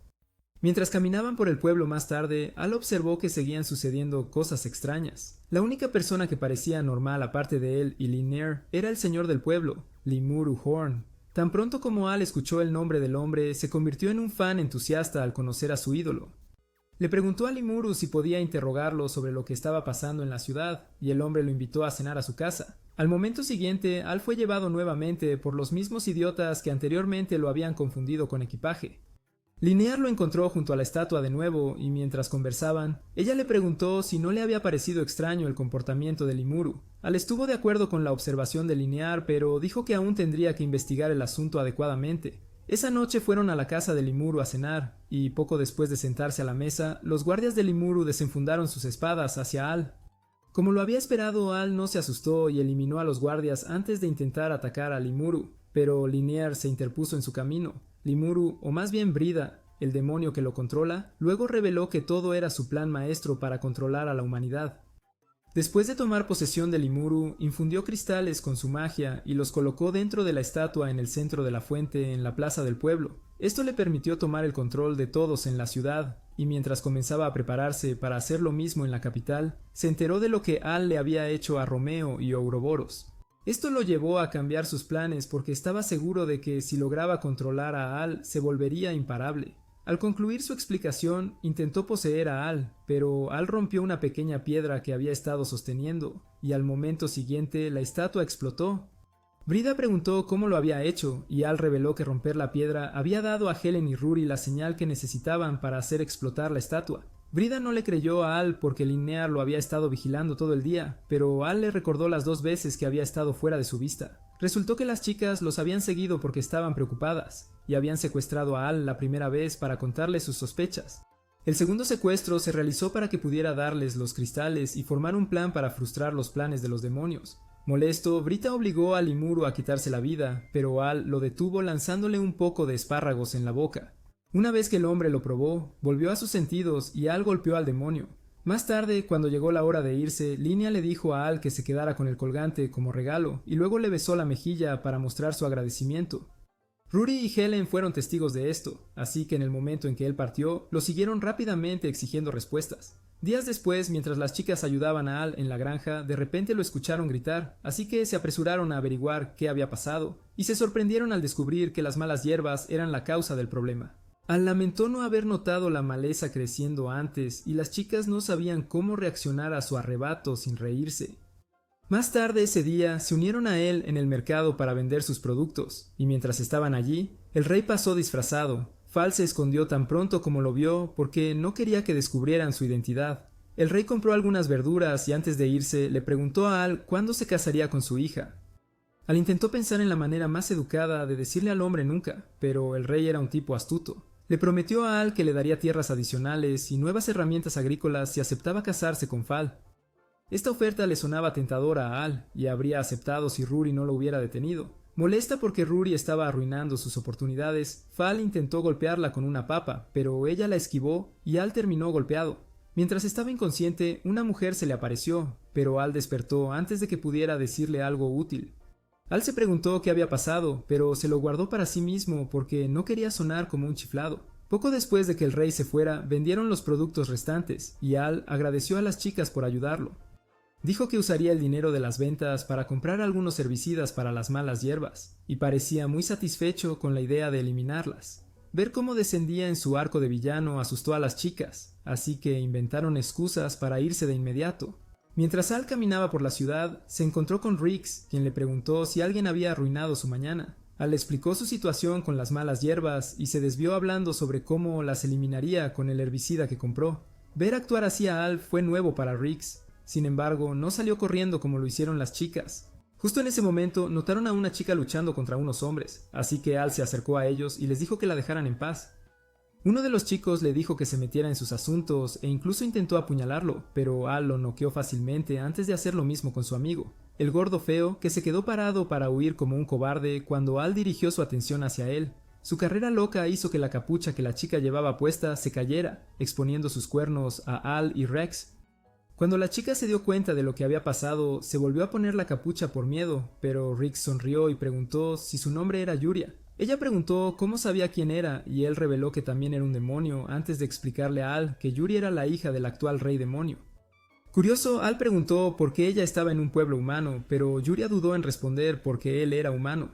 A: Mientras caminaban por el pueblo más tarde, Al observó que seguían sucediendo cosas extrañas. La única persona que parecía normal aparte de él y Linear era el señor del pueblo, Limuru Horn. Tan pronto como Al escuchó el nombre del hombre, se convirtió en un fan entusiasta al conocer a su ídolo. Le preguntó a Limuru si podía interrogarlo sobre lo que estaba pasando en la ciudad, y el hombre lo invitó a cenar a su casa. Al momento siguiente, Al fue llevado nuevamente por los mismos idiotas que anteriormente lo habían confundido con equipaje. Linear lo encontró junto a la estatua de nuevo, y mientras conversaban, ella le preguntó si no le había parecido extraño el comportamiento de Limuru. Al estuvo de acuerdo con la observación de Linear, pero dijo que aún tendría que investigar el asunto adecuadamente. Esa noche fueron a la casa de Limuru a cenar, y poco después de sentarse a la mesa, los guardias de Limuru desenfundaron sus espadas hacia Al. Como lo había esperado, Al no se asustó y eliminó a los guardias antes de intentar atacar a Limuru, pero Linear se interpuso en su camino. Limuru, o más bien Brida, el demonio que lo controla, luego reveló que todo era su plan maestro para controlar a la humanidad. Después de tomar posesión de Limuru, infundió cristales con su magia y los colocó dentro de la estatua en el centro de la fuente en la plaza del pueblo. Esto le permitió tomar el control de todos en la ciudad, y mientras comenzaba a prepararse para hacer lo mismo en la capital, se enteró de lo que Al le había hecho a Romeo y Ouroboros. Esto lo llevó a cambiar sus planes porque estaba seguro de que si lograba controlar a Al se volvería imparable. Al concluir su explicación, intentó poseer a Al, pero Al rompió una pequeña piedra que había estado sosteniendo, y al momento siguiente la estatua explotó. Brida preguntó cómo lo había hecho, y Al reveló que romper la piedra había dado a Helen y Rory la señal que necesitaban para hacer explotar la estatua. Brida no le creyó a Al porque Linear lo había estado vigilando todo el día, pero Al le recordó las 2 veces que había estado fuera de su vista. Resultó que las chicas los habían seguido porque estaban preocupadas, y habían secuestrado a Al la primera vez para contarle sus sospechas. El segundo secuestro se realizó para que pudiera darles los cristales y formar un plan para frustrar los planes de los demonios. Molesto, Brida obligó a Limuru a quitarse la vida, pero Al lo detuvo lanzándole un poco de espárragos en la boca. Una vez que el hombre lo probó, volvió a sus sentidos y Al golpeó al demonio. Más tarde, cuando llegó la hora de irse, Linear le dijo a Al que se quedara con el colgante como regalo y luego le besó la mejilla para mostrar su agradecimiento. Rory y Helen fueron testigos de esto, así que en el momento en que él partió, lo siguieron rápidamente exigiendo respuestas. Días después, mientras las chicas ayudaban a Al en la granja, de repente lo escucharon gritar, así que se apresuraron a averiguar qué había pasado, y se sorprendieron al descubrir que las malas hierbas eran la causa del problema. Al lamentó no haber notado la maleza creciendo antes, y las chicas no sabían cómo reaccionar a su arrebato sin reírse. Más tarde ese día se unieron a él en el mercado para vender sus productos, y mientras estaban allí, el rey pasó disfrazado. Fal se escondió tan pronto como lo vio porque no quería que descubrieran su identidad. El rey compró algunas verduras y antes de irse le preguntó a Al cuándo se casaría con su hija. Al intentó pensar en la manera más educada de decirle al hombre nunca, pero el rey era un tipo astuto. Le prometió a Al que le daría tierras adicionales y nuevas herramientas agrícolas si aceptaba casarse con Fal. Esta oferta le sonaba tentadora a Al, y habría aceptado si Rory no lo hubiera detenido. Molesta porque Rory estaba arruinando sus oportunidades, Fal intentó golpearla con una papa, pero ella la esquivó y Al terminó golpeado. Mientras estaba inconsciente, una mujer se le apareció, pero Al despertó antes de que pudiera decirle algo útil. Al se preguntó qué había pasado, pero se lo guardó para sí mismo porque no quería sonar como un chiflado. Poco después de que el rey se fuera, vendieron los productos restantes, y Al agradeció a las chicas por ayudarlo. Dijo que usaría el dinero de las ventas para comprar algunos herbicidas para las malas hierbas, y parecía muy satisfecho con la idea de eliminarlas. Ver cómo descendía en su arco de villano asustó a las chicas, así que inventaron excusas para irse de inmediato. Mientras Al caminaba por la ciudad, se encontró con Riggs, quien le preguntó si alguien había arruinado su mañana. Al le explicó su situación con las malas hierbas y se desvió hablando sobre cómo las eliminaría con el herbicida que compró. Ver actuar así a Al fue nuevo para Riggs. Sin embargo, no salió corriendo como lo hicieron las chicas. Justo en ese momento notaron a una chica luchando contra unos hombres, así que Al se acercó a ellos y les dijo que la dejaran en paz. Uno de los chicos le dijo que se metiera en sus asuntos e incluso intentó apuñalarlo, pero Al lo noqueó fácilmente antes de hacer lo mismo con su amigo, el gordo feo, que se quedó parado para huir como un cobarde cuando Al dirigió su atención hacia él. Su carrera loca hizo que la capucha que la chica llevaba puesta se cayera, exponiendo sus cuernos a Al y Rex. Cuando la chica se dio cuenta de lo que había pasado, se volvió a poner la capucha por miedo, pero Rick sonrió y preguntó si su nombre era Yuria. Ella preguntó cómo sabía quién era y él reveló que también era un demonio antes de explicarle a Al que Yuri era la hija del actual rey demonio. Curioso, Al preguntó por qué ella estaba en un pueblo humano, pero Yuria dudó en responder porque él era humano.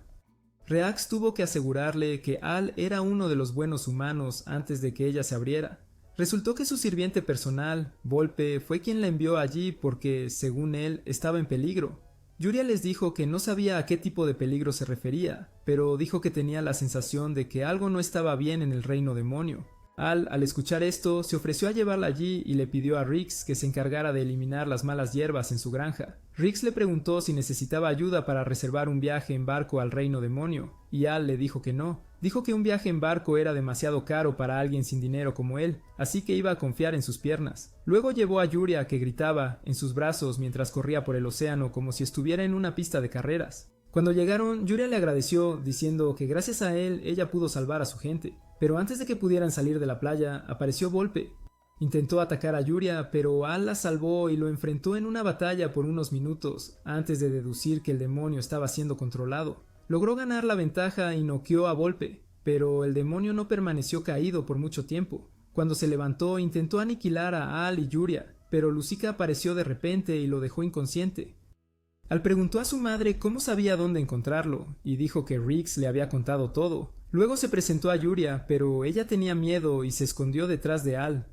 A: Reax tuvo que asegurarle que Al era uno de los buenos humanos antes de que ella se abriera. Resultó que su sirviente personal, Volpe, fue quien la envió allí porque, según él, estaba en peligro. Yuria les dijo que no sabía a qué tipo de peligro se refería, pero dijo que tenía la sensación de que algo no estaba bien en el reino demonio. Al escuchar esto, se ofreció a llevarla allí y le pidió a Riggs que se encargara de eliminar las malas hierbas en su granja. Riggs le preguntó si necesitaba ayuda para reservar un viaje en barco al reino demonio, y Al le dijo que no. Dijo que un viaje en barco era demasiado caro para alguien sin dinero como él, así que iba a confiar en sus piernas. Luego llevó a Yuria, que gritaba, en sus brazos mientras corría por el océano como si estuviera en una pista de carreras. Cuando llegaron, Yuria le agradeció, diciendo que gracias a él ella pudo salvar a su gente. Pero antes de que pudieran salir de la playa, apareció Volpe. Intentó atacar a Yuria, pero Al la salvó y lo enfrentó en una batalla por unos minutos, antes de deducir que el demonio estaba siendo controlado. Logró ganar la ventaja y noqueó a Volpe, pero el demonio no permaneció caído por mucho tiempo. Cuando se levantó, intentó aniquilar a Al y Yuria, pero Lucica apareció de repente y lo dejó inconsciente. Al preguntó a su madre cómo sabía dónde encontrarlo, y dijo que Riggs le había contado todo. Luego se presentó a Yuria, pero ella tenía miedo y se escondió detrás de Al.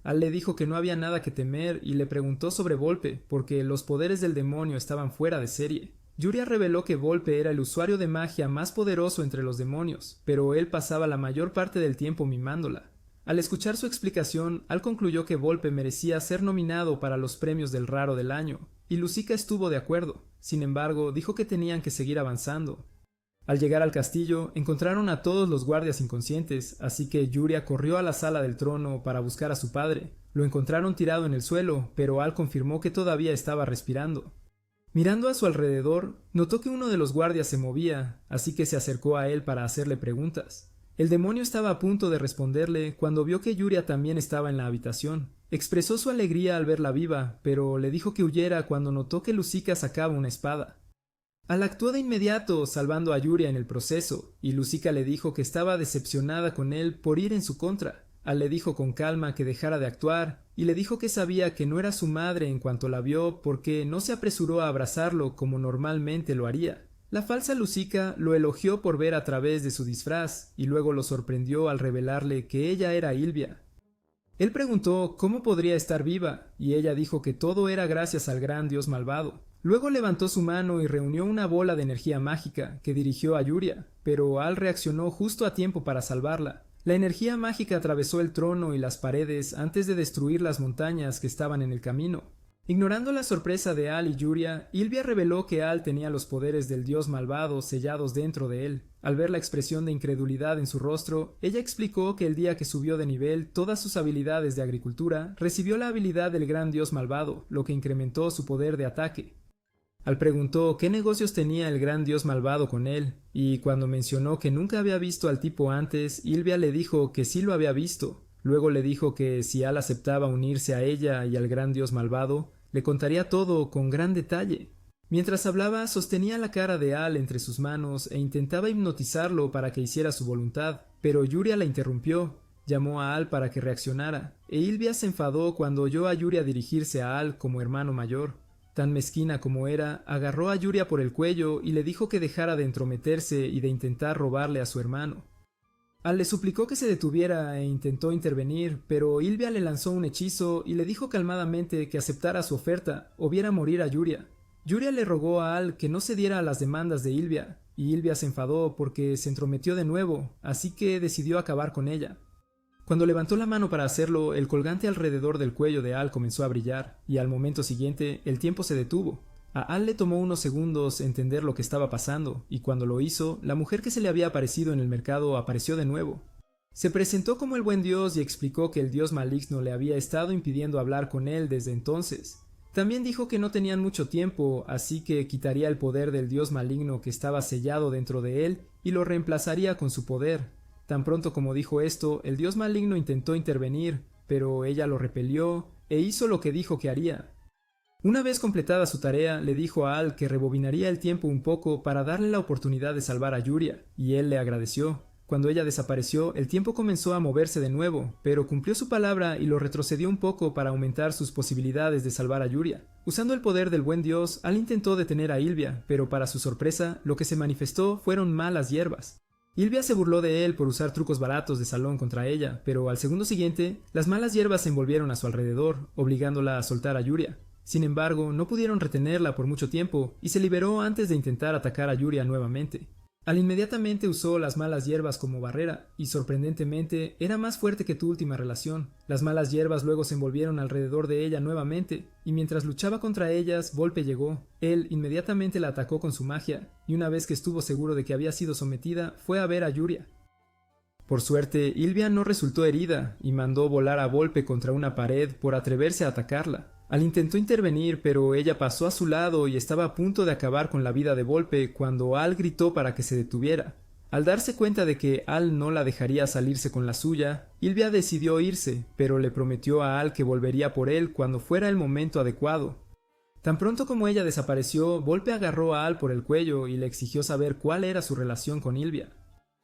A: Al le dijo que no había nada que temer y le preguntó sobre Volpe, porque los poderes del demonio estaban fuera de serie. Yuria reveló que Volpe era el usuario de magia más poderoso entre los demonios, pero él pasaba la mayor parte del tiempo mimándola. Al escuchar su explicación, Al concluyó que Volpe merecía ser nominado para los premios del raro del año, y Lucica estuvo de acuerdo. Sin embargo, dijo que tenían que seguir avanzando. Al llegar al castillo, encontraron a todos los guardias inconscientes, así que Yuria corrió a la sala del trono para buscar a su padre. Lo encontraron tirado en el suelo, pero Al confirmó que todavía estaba respirando. Mirando a su alrededor, notó que uno de los guardias se movía, así que se acercó a él para hacerle preguntas. El demonio estaba a punto de responderle cuando vio que Yuria también estaba en la habitación. Expresó su alegría al verla viva, pero le dijo que huyera cuando notó que Lucica sacaba una espada. Al actuó de inmediato, salvando a Yuria en el proceso, y Lucica le dijo que estaba decepcionada con él por ir en su contra. Al le dijo con calma que dejara de actuar, y le dijo que sabía que no era su madre en cuanto la vio porque no se apresuró a abrazarlo como normalmente lo haría. La falsa Lucica lo elogió por ver a través de su disfraz, y luego lo sorprendió al revelarle que ella era Ylvia. Él preguntó cómo podría estar viva, y ella dijo que todo era gracias al gran dios malvado. Luego levantó su mano y reunió una bola de energía mágica que dirigió a Yuria, pero Al reaccionó justo a tiempo para salvarla. La energía mágica atravesó el trono y las paredes antes de destruir las montañas que estaban en el camino. Ignorando la sorpresa de Al y Yuria, Ylvia reveló que Al tenía los poderes del dios malvado sellados dentro de él. Al ver la expresión de incredulidad en su rostro, ella explicó que el día que subió de nivel todas sus habilidades de agricultura, recibió la habilidad del gran dios malvado, lo que incrementó su poder de ataque. Al preguntó qué negocios tenía el gran dios malvado con él, y cuando mencionó que nunca había visto al tipo antes, Ylvia le dijo que sí lo había visto. Luego le dijo que si Al aceptaba unirse a ella y al gran dios malvado, le contaría todo con gran detalle. Mientras hablaba, sostenía la cara de Al entre sus manos e intentaba hipnotizarlo para que hiciera su voluntad, pero Yuria la interrumpió. Llamó a Al para que reaccionara, e Ylvia se enfadó cuando oyó a Yuria dirigirse a Al como hermano mayor. Tan mezquina como era, agarró a Yuria por el cuello y le dijo que dejara de entrometerse y de intentar robarle a su hermano. Al le suplicó que se detuviera e intentó intervenir, pero Ylvia le lanzó un hechizo y le dijo calmadamente que aceptara su oferta o viera morir a Yuria. Yuria le rogó a Al que no cediera a las demandas de Ylvia, y Ylvia se enfadó porque se entrometió de nuevo, así que decidió acabar con ella. Cuando levantó la mano para hacerlo, el colgante alrededor del cuello de Al comenzó a brillar, y al momento siguiente el tiempo se detuvo. A Al le tomó unos segundos entender lo que estaba pasando, y cuando lo hizo, la mujer que se le había aparecido en el mercado apareció de nuevo. Se presentó como el buen dios y explicó que el dios maligno le había estado impidiendo hablar con él desde entonces. También dijo que no tenían mucho tiempo, así que quitaría el poder del dios maligno que estaba sellado dentro de él y lo reemplazaría con su poder. Tan pronto como dijo esto, el dios maligno intentó intervenir, pero ella lo repelió e hizo lo que dijo que haría. Una vez completada su tarea, le dijo a Al que rebobinaría el tiempo un poco para darle la oportunidad de salvar a Yuria, y él le agradeció. Cuando ella desapareció, el tiempo comenzó a moverse de nuevo, pero cumplió su palabra y lo retrocedió un poco para aumentar sus posibilidades de salvar a Yuria. Usando el poder del buen dios, Al intentó detener a Ylvia, pero para su sorpresa, lo que se manifestó fueron malas hierbas. Ylvia se burló de él por usar trucos baratos de salón contra ella, pero al segundo siguiente, las malas hierbas se envolvieron a su alrededor, obligándola a soltar a Yuria. Sin embargo, no pudieron retenerla por mucho tiempo y se liberó antes de intentar atacar a Yuria nuevamente. Al inmediatamente usó las malas hierbas como barrera y sorprendentemente era más fuerte que tu última relación. Las malas hierbas luego se envolvieron alrededor de ella nuevamente y mientras luchaba contra ellas, Volpe llegó. Él inmediatamente la atacó con su magia y una vez que estuvo seguro de que había sido sometida, fue a ver a Yuria. Por suerte, Ylvia no resultó herida y mandó volar a Volpe contra una pared por atreverse a atacarla. Al intentó intervenir, pero ella pasó a su lado y estaba a punto de acabar con la vida de Volpe cuando Al gritó para que se detuviera. Al darse cuenta de que Al no la dejaría salirse con la suya, Ylvia decidió irse, pero le prometió a Al que volvería por él cuando fuera el momento adecuado. Tan pronto como ella desapareció, Volpe agarró a Al por el cuello y le exigió saber cuál era su relación con Ylvia.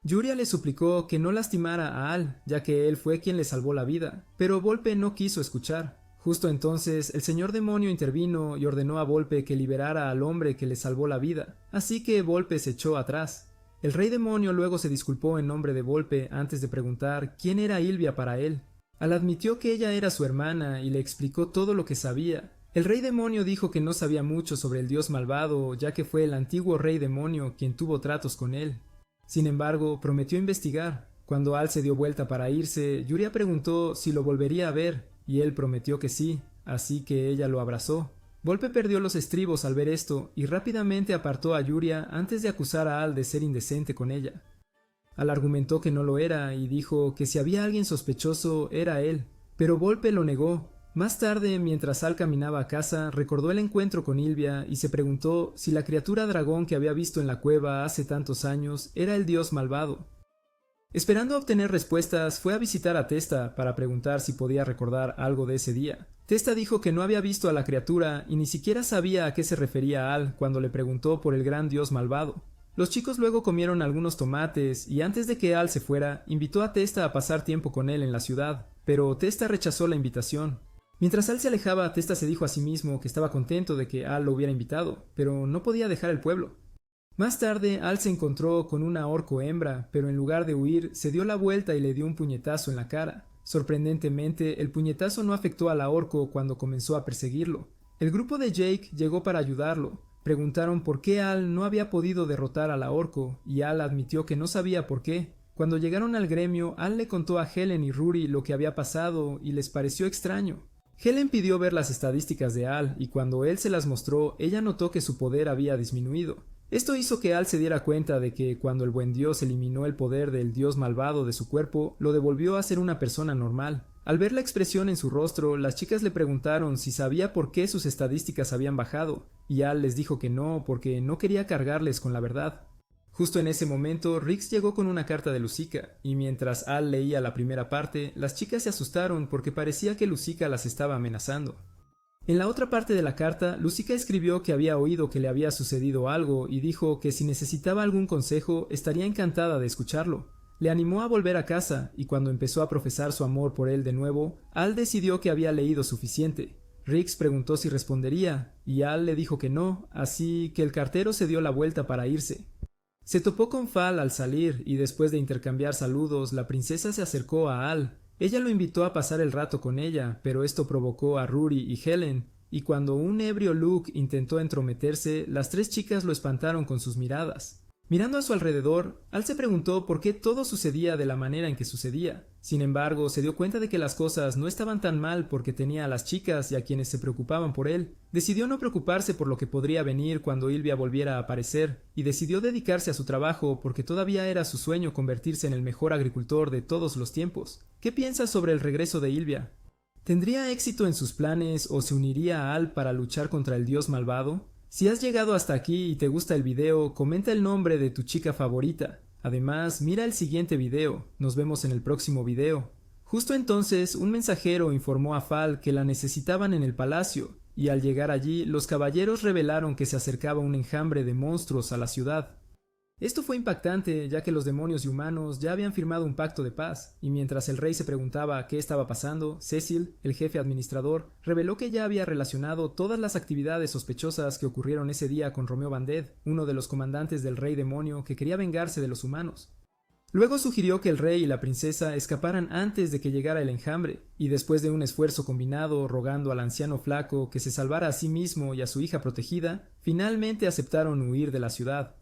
A: Yuria le suplicó que no lastimara a Al, ya que él fue quien le salvó la vida, pero Volpe no quiso escuchar. Justo entonces, el señor demonio intervino y ordenó a Volpe que liberara al hombre que le salvó la vida, así que Volpe se echó atrás. El rey demonio luego se disculpó en nombre de Volpe antes de preguntar quién era Ylvia para él. Al admitió que ella era su hermana y le explicó todo lo que sabía. El rey demonio dijo que no sabía mucho sobre el dios malvado, ya que fue el antiguo rey demonio quien tuvo tratos con él. Sin embargo, prometió investigar. Cuando Al se dio vuelta para irse, Yuria preguntó si lo volvería a ver, y él prometió que sí, así que ella lo abrazó. Volpe perdió los estribos al ver esto y rápidamente apartó a Yuria antes de acusar a Al de ser indecente con ella. Al argumentó que no lo era y dijo que si había alguien sospechoso era él, pero Volpe lo negó. Más tarde, mientras Al caminaba a casa, recordó el encuentro con Ylvia y se preguntó si la criatura dragón que había visto en la cueva hace tantos años era el dios malvado. Esperando obtener respuestas, fue a visitar a Testa para preguntar si podía recordar algo de ese día. Testa dijo que no había visto a la criatura y ni siquiera sabía a qué se refería Al cuando le preguntó por el gran dios malvado. Los chicos luego comieron algunos tomates y antes de que Al se fuera, invitó a Testa a pasar tiempo con él en la ciudad, pero Testa rechazó la invitación. Mientras Al se alejaba, Testa se dijo a sí mismo que estaba contento de que Al lo hubiera invitado, pero no podía dejar el pueblo. Más tarde, Al se encontró con una orco hembra, pero en lugar de huir, se dio la vuelta y le dio un puñetazo en la cara. Sorprendentemente, el puñetazo no afectó a la orco cuando comenzó a perseguirlo. El grupo de Jake llegó para ayudarlo. Preguntaron por qué Al no había podido derrotar a la orco, y Al admitió que no sabía por qué. Cuando llegaron al gremio, Al le contó a Helen y Rory lo que había pasado y les pareció extraño. Helen pidió ver las estadísticas de Al, y cuando él se las mostró, ella notó que su poder había disminuido. Esto hizo que Al se diera cuenta de que cuando el buen dios eliminó el poder del dios malvado de su cuerpo, lo devolvió a ser una persona normal. Al ver la expresión en su rostro, las chicas le preguntaron si sabía por qué sus estadísticas habían bajado, y Al les dijo que no, porque no quería cargarles con la verdad. Justo en ese momento, Rix llegó con una carta de Lucica, y mientras Al leía la primera parte, las chicas se asustaron porque parecía que Lucica las estaba amenazando. En la otra parte de la carta, Lucica escribió que había oído que le había sucedido algo y dijo que si necesitaba algún consejo estaría encantada de escucharlo. Le animó a volver a casa y cuando empezó a profesar su amor por él de nuevo, Al decidió que había leído suficiente. Rix preguntó si respondería y Al le dijo que no, así que el cartero se dio la vuelta para irse. Se topó con Fal al salir y después de intercambiar saludos, la princesa se acercó a Al. Ella lo invitó a pasar el rato con ella, pero esto provocó a Rory y Helen, y cuando un ebrio Luke intentó entrometerse, las tres chicas lo espantaron con sus miradas. Mirando a su alrededor, Al se preguntó por qué todo sucedía de la manera en que sucedía. Sin embargo, se dio cuenta de que las cosas no estaban tan mal porque tenía a las chicas y a quienes se preocupaban por él. Decidió no preocuparse por lo que podría venir cuando Ylvia volviera a aparecer, y decidió dedicarse a su trabajo porque todavía era su sueño convertirse en el mejor agricultor de todos los tiempos. ¿Qué piensas sobre el regreso de Ylvia? ¿Tendría éxito en sus planes o se uniría a Al para luchar contra el dios malvado? Si has llegado hasta aquí y te gusta el video, comenta el nombre de tu chica favorita. Además, mira el siguiente video. Nos vemos en el próximo video. Justo entonces, un mensajero informó a Fal que la necesitaban en el palacio, y al llegar allí, los caballeros revelaron que se acercaba un enjambre de monstruos a la ciudad. Esto fue impactante, ya que los demonios y humanos ya habían firmado un pacto de paz, y mientras el rey se preguntaba qué estaba pasando, Cecil, el jefe administrador, reveló que ya había relacionado todas las actividades sospechosas que ocurrieron ese día con Romeo Banded, uno de los comandantes del rey demonio que quería vengarse de los humanos. Luego sugirió que el rey y la princesa escaparan antes de que llegara el enjambre, y después de un esfuerzo combinado rogando al anciano flaco que se salvara a sí mismo y a su hija protegida, finalmente aceptaron huir de la ciudad.